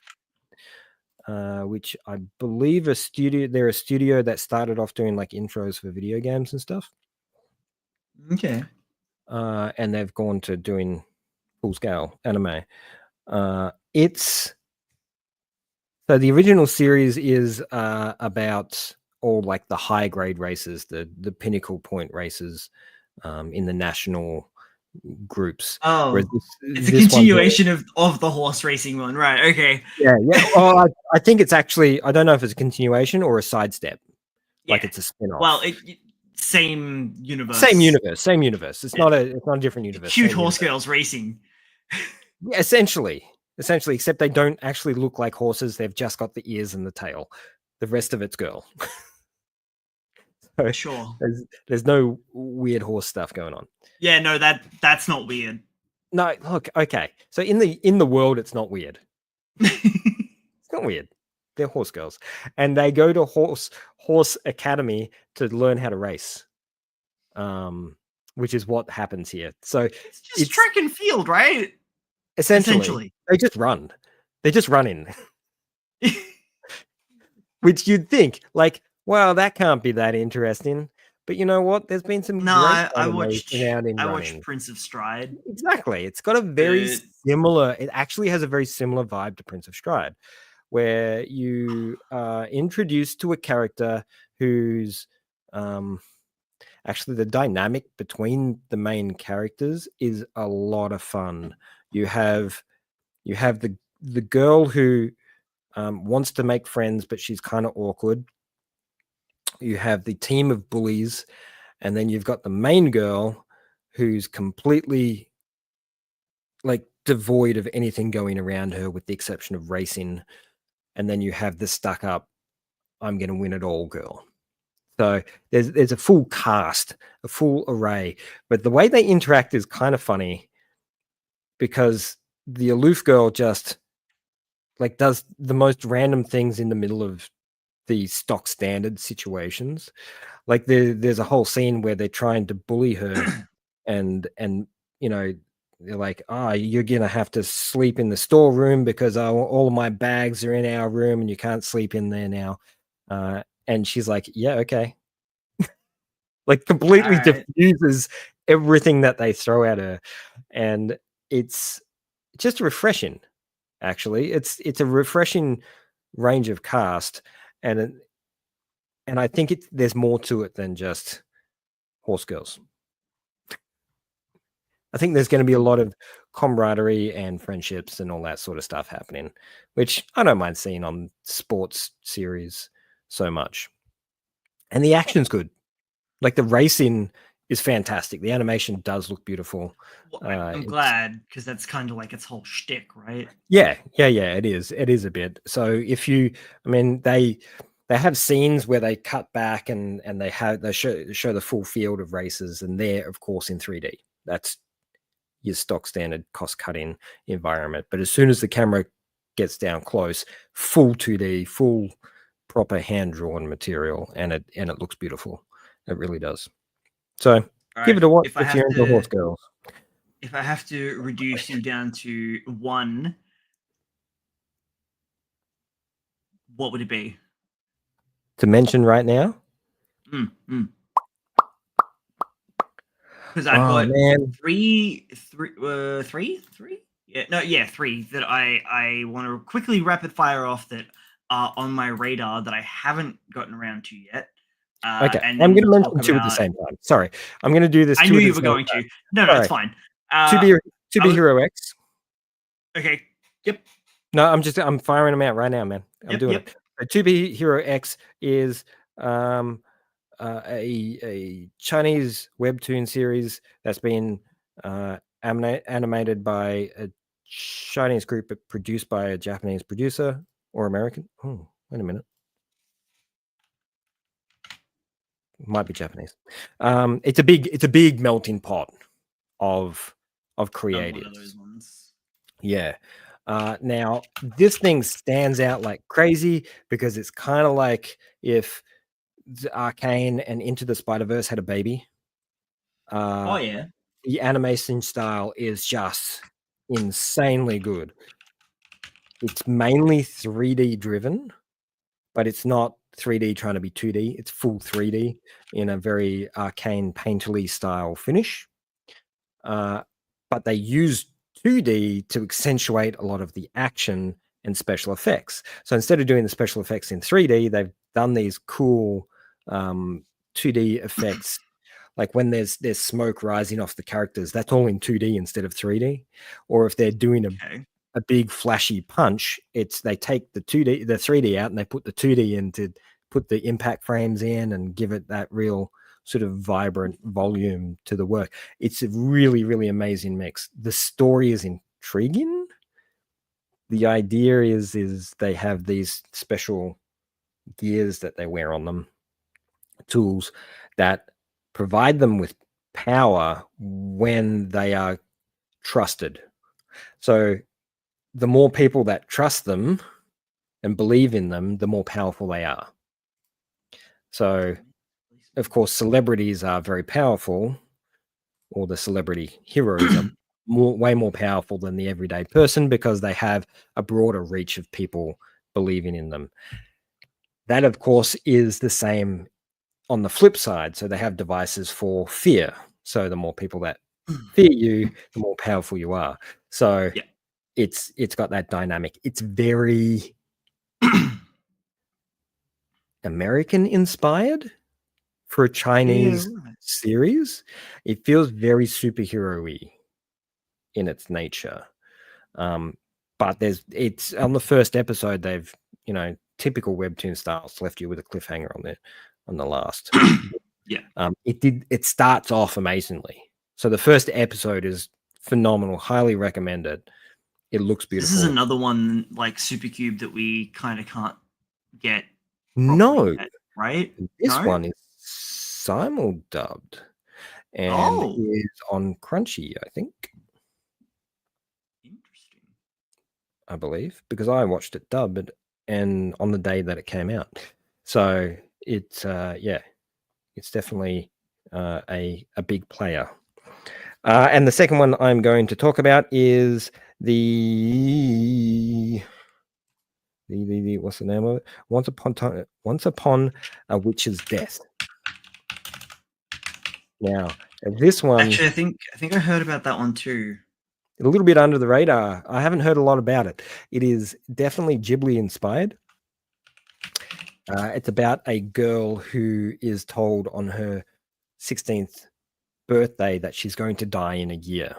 Speaker 2: which I believe they're a studio that started off doing like intros for video games and stuff.
Speaker 1: Okay.
Speaker 2: And they've gone to doing full scale anime. So the original series is about all like the high grade races, the pinnacle point races in the national groups.
Speaker 1: Oh, it's a continuation of the horse racing one, right? Okay.
Speaker 2: Yeah. Well, I think it's actually, I don't know if it's a continuation or a sidestep. Yeah. Like it's a spin-off.
Speaker 1: Well, same universe.
Speaker 2: Same universe. It's not a different universe.
Speaker 1: Cute horse girls racing.
Speaker 2: Yeah, essentially, except they don't actually look like horses. They've just got the ears and the tail. The rest of it's girl. So
Speaker 1: sure.
Speaker 2: There's no weird horse stuff going on.
Speaker 1: Yeah, no, that's not weird.
Speaker 2: No, look, okay. So in the world, it's not weird. It's not weird. They're horse girls, and they go to horse academy to learn how to race. Which is what happens here. So
Speaker 1: it's just track and field, right?
Speaker 2: Essentially, they just run. They just run in. Which you'd think, like, wow, that can't be that interesting. But you know what? There's been some
Speaker 1: I watched Prince of Stride.
Speaker 2: Exactly. It's got a very similar, it actually has a very similar vibe to Prince of Stride, where you are introduced to a character who's actually the dynamic between the main characters is a lot of fun. You have the girl who wants to make friends, but she's kind of awkward. You have the team of bullies, and then you've got the main girl who's completely like devoid of anything going around her with the exception of racing. And then you have the stuck up, I'm going to win it all girl. So there's a full cast, a full array, but the way they interact is kind of funny because the aloof girl just like does the most random things in the middle of the stock standard situations. Like there's a whole scene where they're trying to bully her and you know, they're like, you're gonna have to sleep in the storeroom because all of my bags are in our room and you can't sleep in there now. And she's like, yeah, okay. Like completely diffuses everything that they throw at her. And it's just refreshing, actually. It's a refreshing range of cast, and I think there's more to it than just horse girls. I think there's going to be a lot of camaraderie and friendships and all that sort of stuff happening, which I don't mind seeing on sports series so much. And the action's good. Like the racing is fantastic. The animation does look beautiful.
Speaker 1: Well, I'm glad, because that's kind of like its whole shtick, right?
Speaker 2: Yeah. It is. It is a bit. So they have scenes where they cut back and they show the full field of races, and they're of course in 3D. That's your stock standard cost cutting environment. But as soon as the camera gets down close, full 2D, full proper hand drawn material, and it looks beautiful. It really does. So give it a watch if you're into horse girls.
Speaker 1: If I have to reduce you down to one, what would it be?
Speaker 2: To mention right now?
Speaker 1: Because I've got three that I want to quickly rapid fire off that are on my radar that I haven't gotten around to yet.
Speaker 2: Okay, I'm going to mention two at the same time. Sorry, I'm going to do this.
Speaker 1: I knew you were going to. No, it's fine.
Speaker 2: To be Hero X.
Speaker 1: Okay. Yep.
Speaker 2: No, I'm firing them out right now, man. I'm doing it. To Be Hero X is a Chinese webtoon series that's been animated by a Chinese group, but produced by a Japanese producer or American. Oh, wait a minute. Might be Japanese. It's a big melting pot of creatives.
Speaker 1: One of those ones.
Speaker 2: Yeah. Now this thing stands out like crazy because it's kind of like if Arcane and Into the Spider-Verse had a baby. The animation style is just insanely good. It's mainly 3D driven, but it's not 3D trying to be 2D. It's full 3D in a very Arcane painterly style finish. But they use 2D to accentuate a lot of the action and special effects. So instead of doing the special effects in 3D, they've done these cool 2D effects. Like when there's smoke rising off the characters, that's all in 2D instead of 3D. Or if they're doing a big flashy punch, they take the 3D out and they put the 2D in to put the impact frames in and give it that real sort of vibrant volume to the work. It's a really, really amazing mix. The story is intriguing. The idea is they have these special gears that they wear on them, tools that provide them with power when they are trusted. So the more people that trust them and believe in them, the more powerful they are. So, of course, celebrities are very powerful, or the celebrity heroes are way more powerful than the everyday person because they have a broader reach of people believing in them. That, of course, is the same on the flip side. So they have devices for fear. So the more people that fear you, the more powerful you are. So it's got that dynamic. It's very American inspired for a Chinese series. It feels very superhero-y in its nature. But it's on the first episode, they've, typical webtoon styles left you with a cliffhanger on the last. It starts off amazingly. So the first episode is phenomenal, highly recommended. It looks beautiful.
Speaker 1: This is another one like Supercube that we kind of can't get.
Speaker 2: No,
Speaker 1: yet, right?
Speaker 2: This one is simul-dubbed and is on Crunchy, I think.
Speaker 1: Interesting.
Speaker 2: I believe, because I watched it dubbed and on the day that it came out. So it's it's definitely a big player. And the second one I'm going to talk about is the what's the name of it? Once Upon a Witch's Death. Now, this one,
Speaker 1: actually, I think I heard about that one too.
Speaker 2: A little bit under the radar. I haven't heard a lot about it. It is definitely Ghibli inspired. It's about a girl who is told on her 16th birthday that she's going to die in a year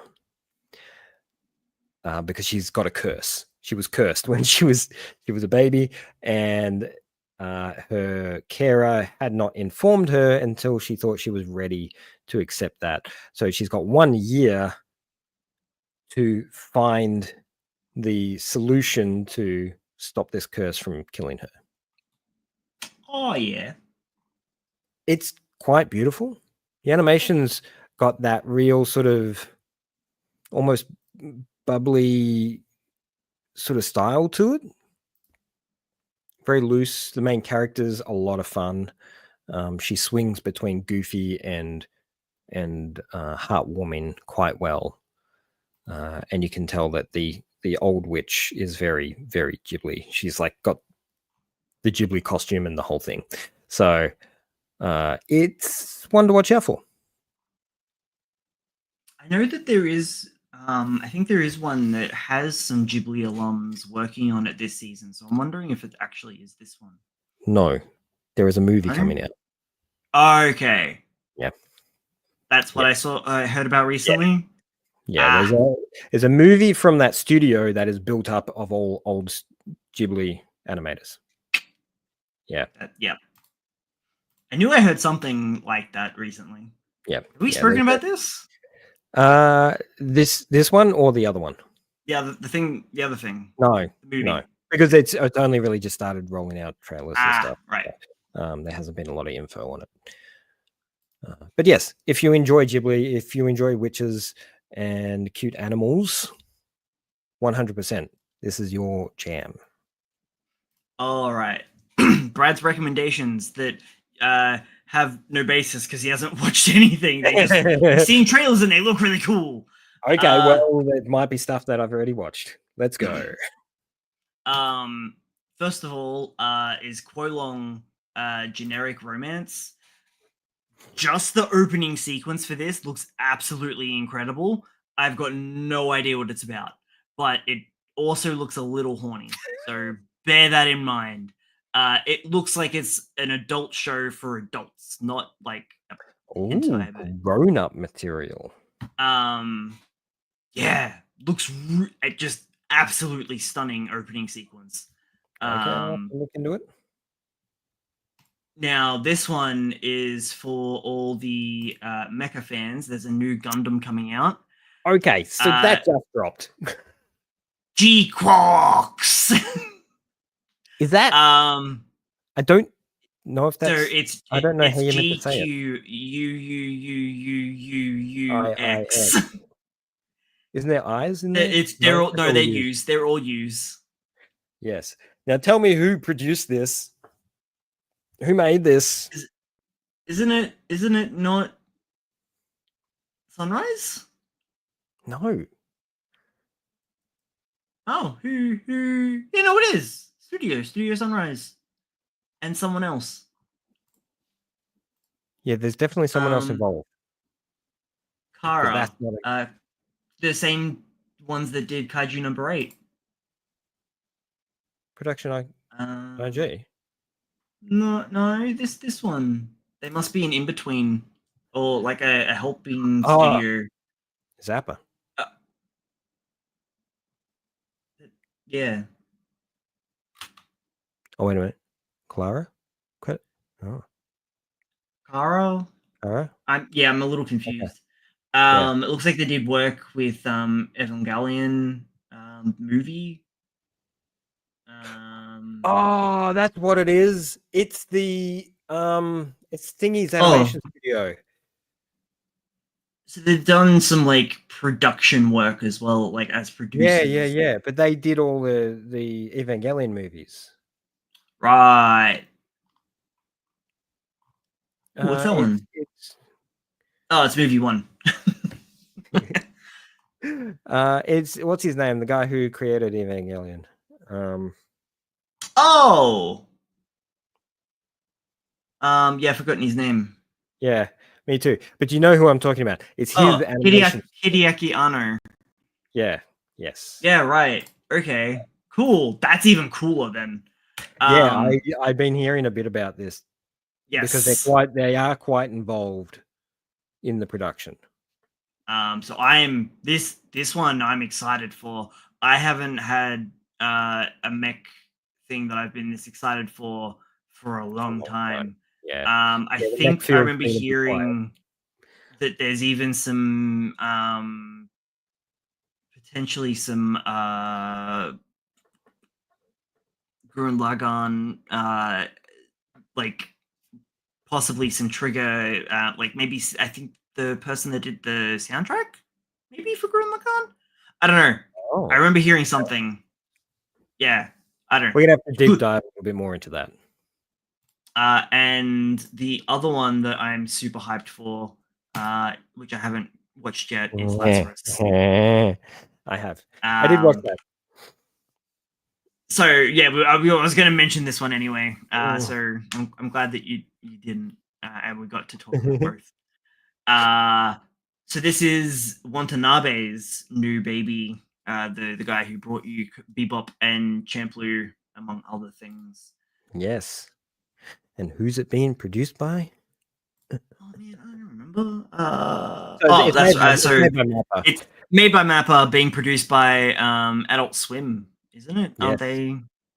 Speaker 2: because she's got a curse. She was cursed when she was a baby, and her carer had not informed her until she thought she was ready to accept that. So she's got 1 year to find the solution to stop this curse from killing her.
Speaker 1: Oh yeah,
Speaker 2: it's quite beautiful. The animation's got that real sort of almost bubbly sort of style to it. Very loose. The main character's a lot of fun. She swings between goofy and heartwarming quite well. And you can tell that the old witch is very, very Ghibli. She's like got the Ghibli costume and the whole thing. So it's one to watch out for.
Speaker 1: I know that there is. I think there is one that has some Ghibli alums working on it this season. So I'm wondering if it actually is this one.
Speaker 2: No, there is a movie coming out.
Speaker 1: Okay.
Speaker 2: Yeah.
Speaker 1: That's what I heard about recently.
Speaker 2: Yeah, there's a movie from that studio that is built up of all old Ghibli animators. Yeah.
Speaker 1: Yeah. I knew I heard something like that recently.
Speaker 2: Yeah.
Speaker 1: Have we spoken about this?
Speaker 2: This one or the other one?
Speaker 1: Yeah, the other thing.
Speaker 2: No, because it's only really just started rolling out trailers and stuff.
Speaker 1: Right.
Speaker 2: There hasn't been a lot of info on it. But yes, if you enjoy Ghibli, if you enjoy witches and cute animals, 100%, this is your jam.
Speaker 1: All right. Brad's recommendations that have no basis because he hasn't watched anything. They just seen trailers and they look really cool.
Speaker 2: Okay, well, it might be stuff that I've already watched. Let's go.
Speaker 1: First of all, is Quolong generic romance. Just the opening sequence for this looks absolutely incredible. I've got no idea what it's about, but it also looks a little horny. So bear that in mind. It looks like it's an adult show for adults, not like a
Speaker 2: grown-up material.
Speaker 1: Yeah, looks just absolutely stunning opening sequence.
Speaker 2: Okay, I'll look into it.
Speaker 1: Now, this one is for all the mecha fans. There's a new Gundam coming out.
Speaker 2: Okay, so that just dropped.
Speaker 1: G-Quarks!
Speaker 2: Is that? I don't know if that's.
Speaker 1: So it's.
Speaker 2: I don't know how you meant to say it.
Speaker 1: G-Q-U-U-U-U-U-U-X.
Speaker 2: Isn't there eyes in there?
Speaker 1: They're U's. They're all U's.
Speaker 2: Yes. Now tell me who produced this. Who made this?
Speaker 1: Isn't it not Sunrise?
Speaker 2: No.
Speaker 1: Oh, who? Yeah, no, it is. Studio Sunrise. And someone else.
Speaker 2: Yeah, there's definitely someone else involved.
Speaker 1: Kara. The same ones that did Kaiju number 8.
Speaker 2: Production IG.
Speaker 1: No, this one. They must be an in-between. Or like a helping studio.
Speaker 2: Zappa.
Speaker 1: Yeah.
Speaker 2: Oh, wait a minute. Clara? Oh.
Speaker 1: Kara? I'm a little confused. Okay. It looks like they did work with Evangelion movie.
Speaker 2: Oh, that's what it is. It's the it's Thingy's animation studio.
Speaker 1: So they've done some like production work as well, like as producers.
Speaker 2: Yeah. But they did all the Evangelion movies.
Speaker 1: Right. What's that one? It's movie 1.
Speaker 2: It's what's his name? The guy who created Evangelion.
Speaker 1: Yeah, I've forgotten his name.
Speaker 2: Yeah, me too. But you know who I'm talking about? It's his animation.
Speaker 1: Hideaki Anno.
Speaker 2: Yeah. Yes.
Speaker 1: Yeah. Right. Okay. Cool. That's even cooler then.
Speaker 2: Yeah, I've been hearing a bit about this.
Speaker 1: Yes,
Speaker 2: because they are quite involved in the production.
Speaker 1: So this one I'm excited for. I haven't had a mech thing that I've been this excited for a long time.
Speaker 2: Yeah.
Speaker 1: I think I remember hearing that there's even some potentially some Gurren Lagann like possibly some trigger like maybe I think the person that did the soundtrack maybe for Gurren Lagann. I don't know.
Speaker 2: Oh.
Speaker 1: I remember hearing something. Yeah, I don't know.
Speaker 2: We're gonna have to deep dive a little bit more into that.
Speaker 1: And the other one that I'm super hyped for, which I haven't watched yet, is Lazarus.
Speaker 2: I have. I did watch that.
Speaker 1: So yeah, I was going to mention this one anyway. So I'm glad that you didn't, and we got to talk about both. So this is Watanabe's new baby, the guy who brought you Bebop and Champloo, among other things.
Speaker 2: Yes. And who's it being produced by?
Speaker 1: Oh man, I don't remember. It's made by Mappa, being produced by Adult Swim, isn't it?
Speaker 2: Yes.
Speaker 1: Aren't they?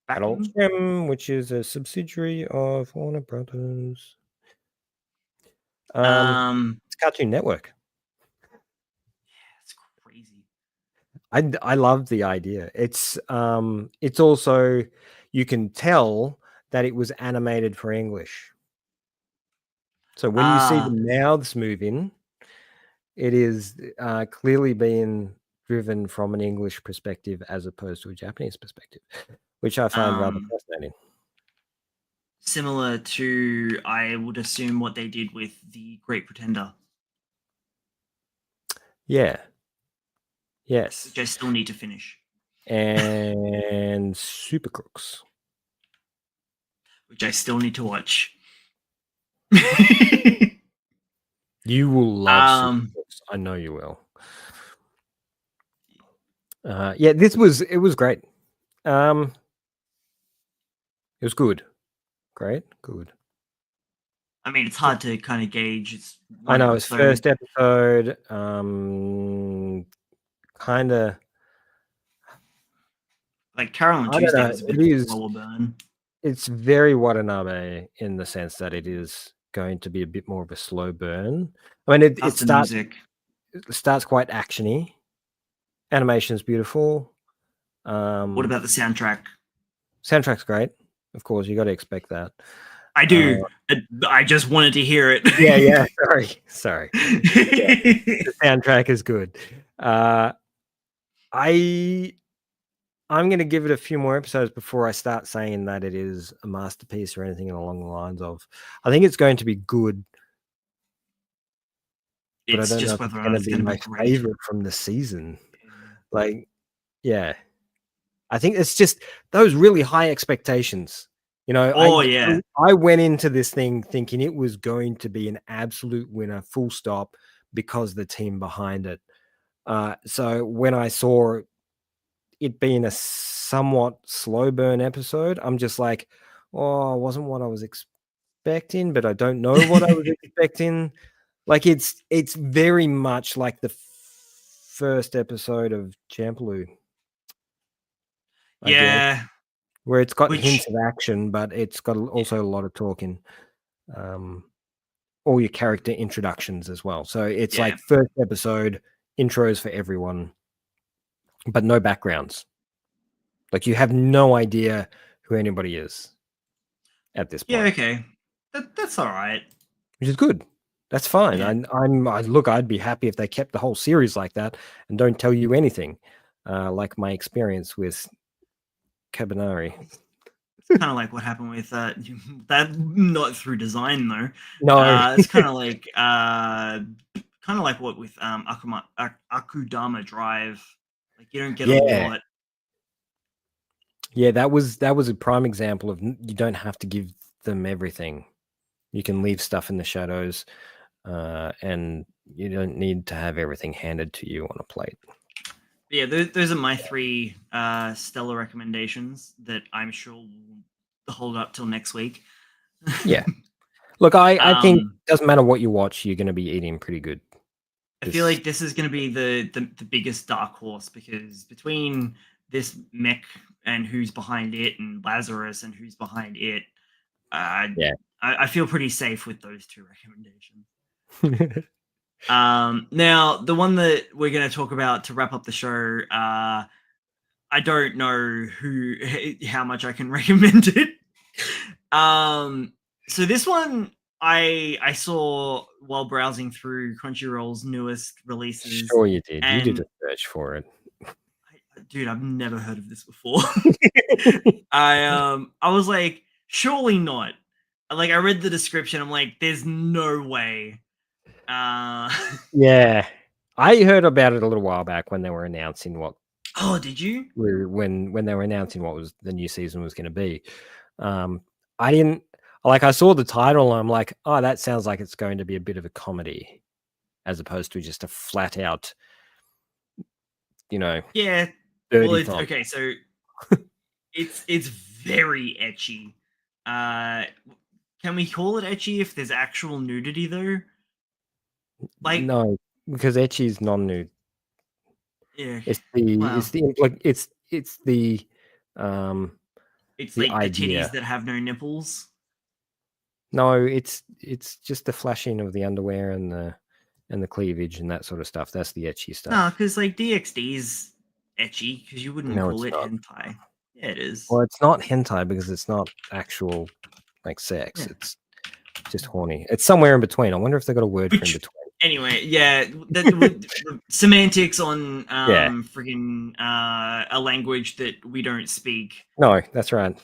Speaker 2: Adult Swim, which is a subsidiary of Warner Brothers. It's Cartoon Network.
Speaker 1: Yeah, it's crazy.
Speaker 2: I love the idea. It's also, you can tell that it was animated for English. So when you see the mouths moving, it is clearly being driven from an English perspective as opposed to a Japanese perspective, which I find rather fascinating.
Speaker 1: Similar to, I would assume, what they did with The Great Pretender.
Speaker 2: Yeah. Yes.
Speaker 1: Which I still need to finish.
Speaker 2: And Super Crooks.
Speaker 1: Which I still need to watch.
Speaker 2: You will love Super Crooks. I know you will. Yeah, it was great. It was good. Great, good.
Speaker 1: I mean, it's hard to kind of gauge. It's
Speaker 2: I know it's first episode. Kind of
Speaker 1: like Carol and Tuesday was a bit of a slower burn.
Speaker 2: It's very Watanabe in the sense that it is going to be a bit more of a slow burn. I mean, it starts quite actiony. Animation's beautiful.
Speaker 1: What about the soundtrack?
Speaker 2: Soundtrack's great. Of course, you got to expect that.
Speaker 1: I do. I just wanted to hear it.
Speaker 2: Yeah. Sorry. The soundtrack is good. I'm going to give it a few more episodes before I start saying that it is a masterpiece or anything along the lines of. I think it's going to be good. But
Speaker 1: it's
Speaker 2: I don't
Speaker 1: just
Speaker 2: know
Speaker 1: whether
Speaker 2: it's going to be my favorite from the season. Yeah. I think it's just those really high expectations. I went into this thing thinking it was going to be an absolute winner, full stop, because the team behind it. So when I saw it being a somewhat slow burn episode, I'm just like, oh, it wasn't what I was expecting, but I don't know what I was expecting. Like it's very much like the first episode of Champloo.
Speaker 1: Yeah.
Speaker 2: Where it's got hints of action, but it's got also a lot of talking. All your character introductions as well. So it's like first episode, intros for everyone, but no backgrounds. Like you have no idea who anybody is at this point.
Speaker 1: Yeah, okay. That's all right.
Speaker 2: Which is good. That's fine. Yeah. Look, I'd be happy if they kept the whole series like that and don't tell you anything. Like my experience with Cabanari.
Speaker 1: It's kind of like what happened with that, not through design though.
Speaker 2: No,
Speaker 1: it's kind of like what with Akudama Drive. Like you don't get a lot.
Speaker 2: Yeah, that was a prime example of you don't have to give them everything. You can leave stuff in the shadows, and you don't need to have everything handed to you on a plate.
Speaker 1: Yeah, those are my three stellar recommendations that I'm sure will hold up till next week.
Speaker 2: Yeah. Look, I think it doesn't matter what you watch, you're going to be eating pretty good.
Speaker 1: I feel like this is going to be the biggest dark horse, because between this mech and who's behind it, and Lazarus and who's behind it, I feel pretty safe with those two recommendations. Now, the one that we're going to talk about to wrap up the show, I don't know how much I can recommend it. So this one I saw while browsing through Crunchyroll's newest releases.
Speaker 2: Sure you did. You did a search for it.
Speaker 1: Dude, I've never heard of this before. I was like, surely not. Like, I read the description, I'm like, there's no way.
Speaker 2: Yeah. I heard about it a little while back when they were announcing what.
Speaker 1: Oh, did you?
Speaker 2: When they were announcing what was the new season was going to be. I didn't like. I saw the title and I'm like, oh, that sounds like it's going to be a bit of a comedy, as opposed to just a flat out,
Speaker 1: Yeah.
Speaker 2: Well,
Speaker 1: okay. So it's very ecchi. Can we call it ecchi if there's actual nudity though? Like,
Speaker 2: no, because ecchi is non-nude.
Speaker 1: Yeah,
Speaker 2: it's the
Speaker 1: like
Speaker 2: idea.
Speaker 1: The titties that have no nipples.
Speaker 2: No, it's just the flashing of the underwear and the cleavage and that sort of stuff. That's the ecchi stuff.
Speaker 1: No, because like DxD's ecchi, because you wouldn't call it hentai. Yeah, it is.
Speaker 2: Well, it's not hentai because it's not actual like sex. Yeah. It's just horny. It's somewhere in between. I wonder if they got a word for in between.
Speaker 1: Anyway, yeah, the semantics on friggin' a language that we don't speak.
Speaker 2: No, that's right.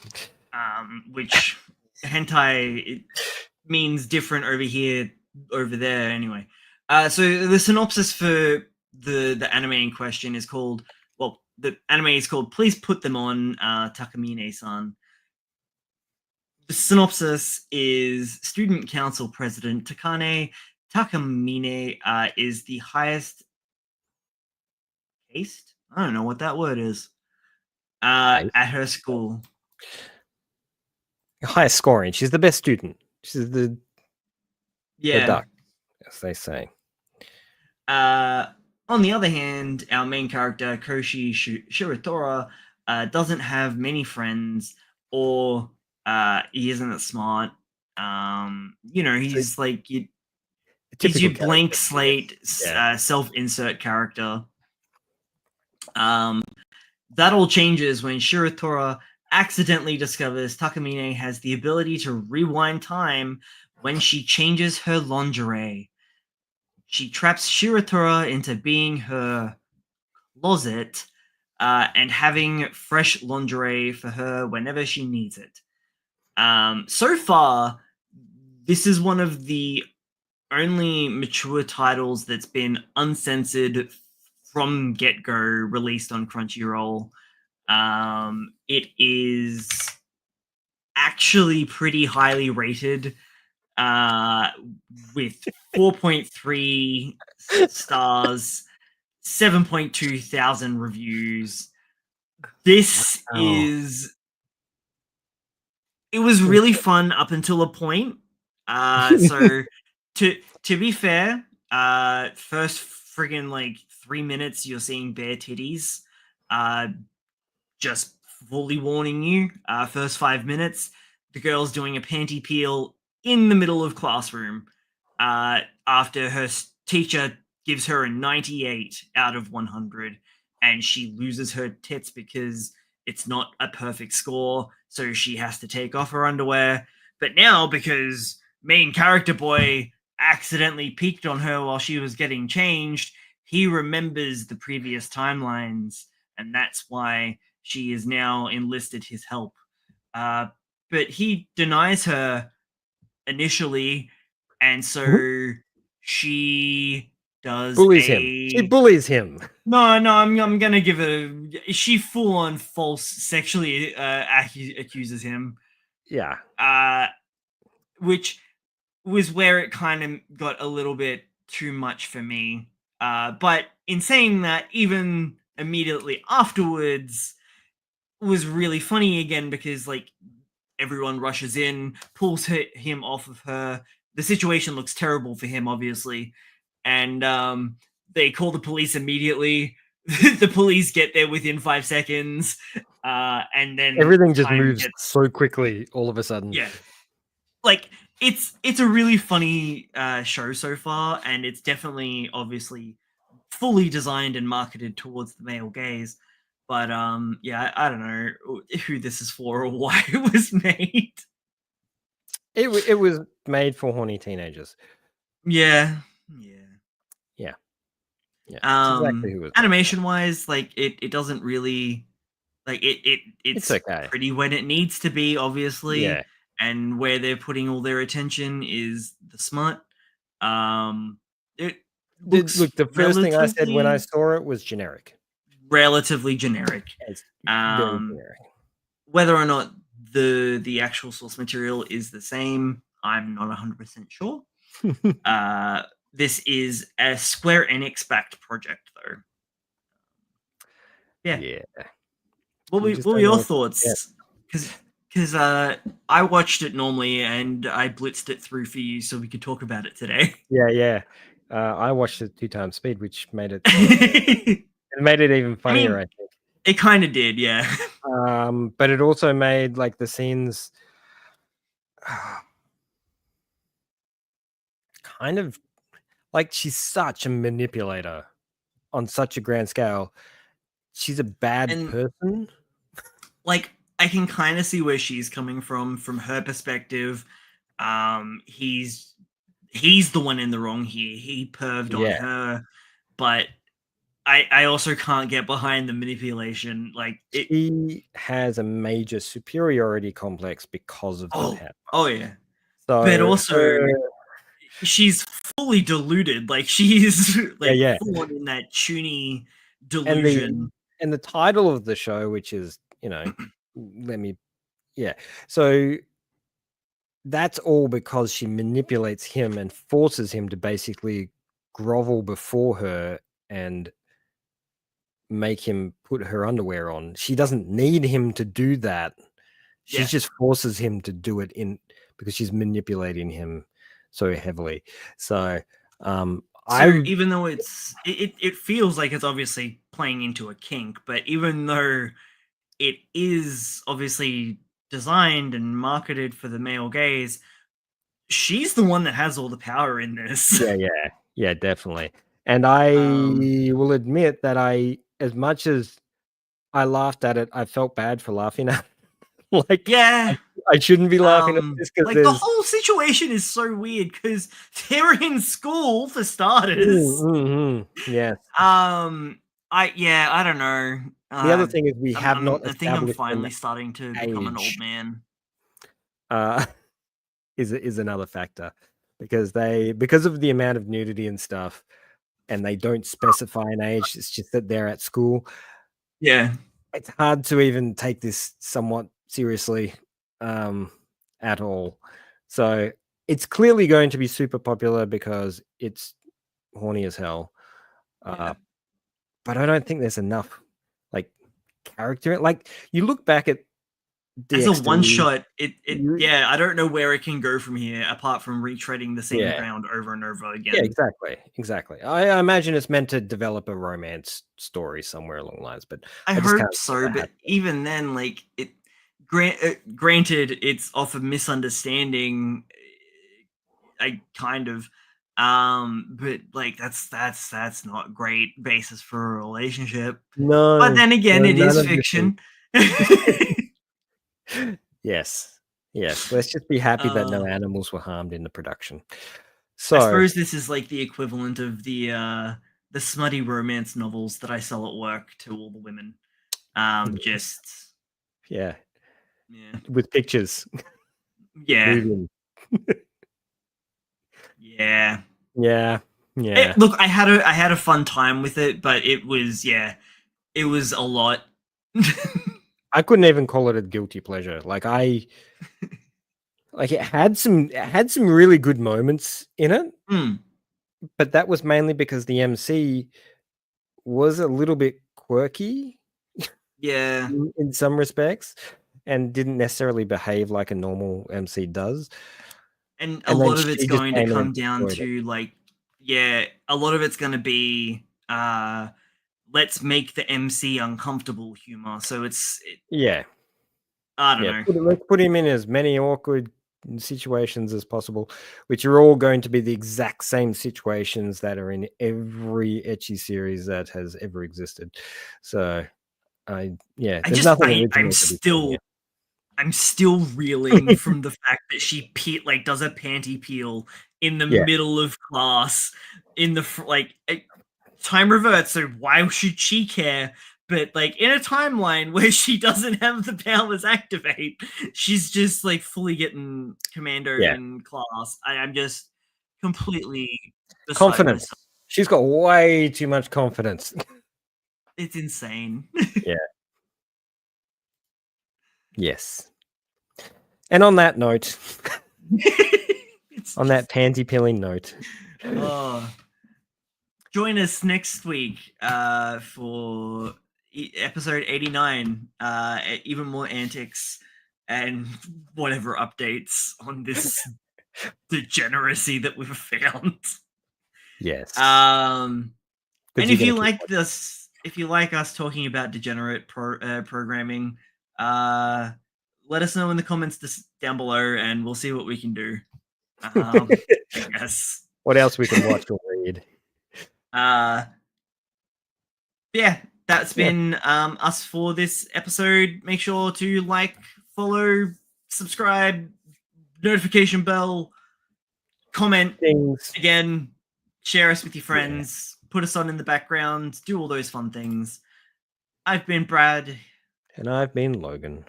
Speaker 1: Which hentai means different over here, over there. Anyway, so the synopsis for the anime in question is called. Well, the anime is called "Please Put Them On," Takamine-san. The synopsis is student council president Takane Takamine is the highest caste. I don't know what that word is. At her school.
Speaker 2: Highest scoring. She's the best student. She's the duck, as they say.
Speaker 1: On the other hand, our main character, Koshi Shiratora, doesn't have many friends, or he isn't that smart. He's like he's your blank slate self-insert character. That all changes when Shiratora accidentally discovers Takamine has the ability to rewind time when she changes her lingerie. She traps Shiratora into being her closet and having fresh lingerie for her whenever she needs it. So far, this is one of the only mature titles that's been uncensored from get-go, released on Crunchyroll. It is actually pretty highly rated, with 4.3 stars, 7.2 thousand reviews. This is... It was really fun up until a point. So to be fair, first friggin' like 3 minutes you're seeing bare titties. Just fully warning you, first 5 minutes, the girl's doing a panty peel in the middle of classroom after her teacher gives her a 98 out of 100, and she loses her tits because it's not a perfect score, so she has to take off her underwear. But now, because main character boy accidentally peeked on her while she was getting changed, he remembers the previous timelines, and that's why she is now enlisted his help. But he denies her initially, and so she does
Speaker 2: bullies him. She bullies him.
Speaker 1: No, I'm gonna give it she full on false sexually accuses him.
Speaker 2: Yeah.
Speaker 1: Which was where it kind of got a little bit too much for me. But in saying that, even immediately afterwards was really funny again, because like everyone rushes in, pulls him off of her. The situation looks terrible for him, obviously, and they call the police immediately. The police get there within 5 seconds, and then
Speaker 2: everything just moves so quickly all of a sudden.
Speaker 1: Yeah, like it's a really funny show so far, and it's definitely obviously fully designed and marketed towards the male gaze. But yeah, I don't know who this is for or why it was made.
Speaker 2: It was made for horny teenagers.
Speaker 1: Yeah.
Speaker 2: Exactly who was
Speaker 1: animation wise, like it doesn't really like it's
Speaker 2: okay.
Speaker 1: Pretty when it needs to be, obviously.
Speaker 2: Yeah.
Speaker 1: And where they're putting all their attention is the smut. It looks
Speaker 2: look, the first thing I said when I saw it was generic.
Speaker 1: Relatively generic.
Speaker 2: It's very generic.
Speaker 1: Whether or not the actual source material is the same, I'm not 100% sure. This is a Square Enix backed project, though. Yeah. What were your thoughts? Because I watched it normally and I blitzed it through for you so we could talk about it today.
Speaker 2: Yeah. I watched it 2 times speed, which made it it made it even funnier, I think.
Speaker 1: It kind of did, yeah.
Speaker 2: But it also made like the scenes kind of like she's such a manipulator on such a grand scale. She's a bad person.
Speaker 1: Like, I can kind of see where she's coming from her perspective. He's the one in the wrong here. He perved on her, but I also can't get behind the manipulation. Like,
Speaker 2: he has a major superiority complex because of the power.
Speaker 1: Oh yeah. So, but also she's fully deluded. Like, she's like full on in that chuny delusion.
Speaker 2: And the title of the show, which is, so that's all because she manipulates him and forces him to basically grovel before her and make him put her underwear on. She doesn't need him to do that. She just forces him to do it because she's manipulating him so heavily. So
Speaker 1: even though it feels like it's obviously playing into a kink, but even though it is obviously designed and marketed for the male gaze, she's the one that has all the power in this.
Speaker 2: Yeah, definitely. And I will admit that as much as I laughed at it, I felt bad for laughing at it. Like, I shouldn't be laughing at this because
Speaker 1: the whole situation is so weird because they're in school for starters.
Speaker 2: Yeah.
Speaker 1: I don't know.
Speaker 2: The other thing is we have not.
Speaker 1: I think I'm finally starting to become an old man.
Speaker 2: Is another factor because of the amount of nudity and stuff, and they don't specify an age. It's just that they're at school.
Speaker 1: Yeah,
Speaker 2: it's hard to even take this somewhat seriously at all. So it's clearly going to be super popular because it's horny as hell. But I don't think there's enough like character. Like, you look back at
Speaker 1: as a one shot, I don't know where it can go from here apart from retreading the same ground over and over again.
Speaker 2: Yeah, exactly. I imagine it's meant to develop a romance story somewhere along the lines, but
Speaker 1: I hope so. But even then, like, granted, it's off a misunderstanding. I kind of, but like that's not a great basis for a relationship.
Speaker 2: No,
Speaker 1: but then again, it is fiction.
Speaker 2: Yes. Let's just be happy that no animals were harmed in the production. So
Speaker 1: I suppose this is like the equivalent of the smutty romance novels that I sell at work to all the women. Just
Speaker 2: with pictures.
Speaker 1: Yeah. Look, I had a fun time with it, but it was a lot.
Speaker 2: I couldn't even call it a guilty pleasure. Like, it had some really good moments in it, but that was mainly because the MC was a little bit quirky.
Speaker 1: Yeah,
Speaker 2: in some respects. and didn't necessarily behave like a normal MC does.
Speaker 1: And a lot of it's going to come down to a lot of it's going to be let's make the MC uncomfortable humor. So I don't know.
Speaker 2: Let's put him in as many awkward situations as possible, which are all going to be the exact same situations that are in every ecchi series that has ever existed. So I'm
Speaker 1: still reeling from the fact that she does a panty peel in the middle of class in the time reverts. So why should she care? But in a timeline where she doesn't have the powers activate, she's just fully getting commando in class. I'm just completely
Speaker 2: confidence. Myself. She's got way too much confidence.
Speaker 1: It's insane.
Speaker 2: Yeah. Yes. And on that note, that panty peeling note.
Speaker 1: Join us next week for episode 89. Even more antics and whatever updates on this degeneracy that we've found.
Speaker 2: Yes.
Speaker 1: And if you like this, if you like us talking about degenerate programming, let us know in the comments down below, and we'll see what we can do. I guess.
Speaker 2: What else we can watch or read?
Speaker 1: That's been us for this episode. Make sure to like, follow, subscribe, notification bell, comment again, share us with your friends, put us on in the background, do all those fun things. I've been Brad.
Speaker 2: And I've been Logan.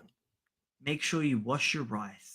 Speaker 1: Make sure you wash your rice.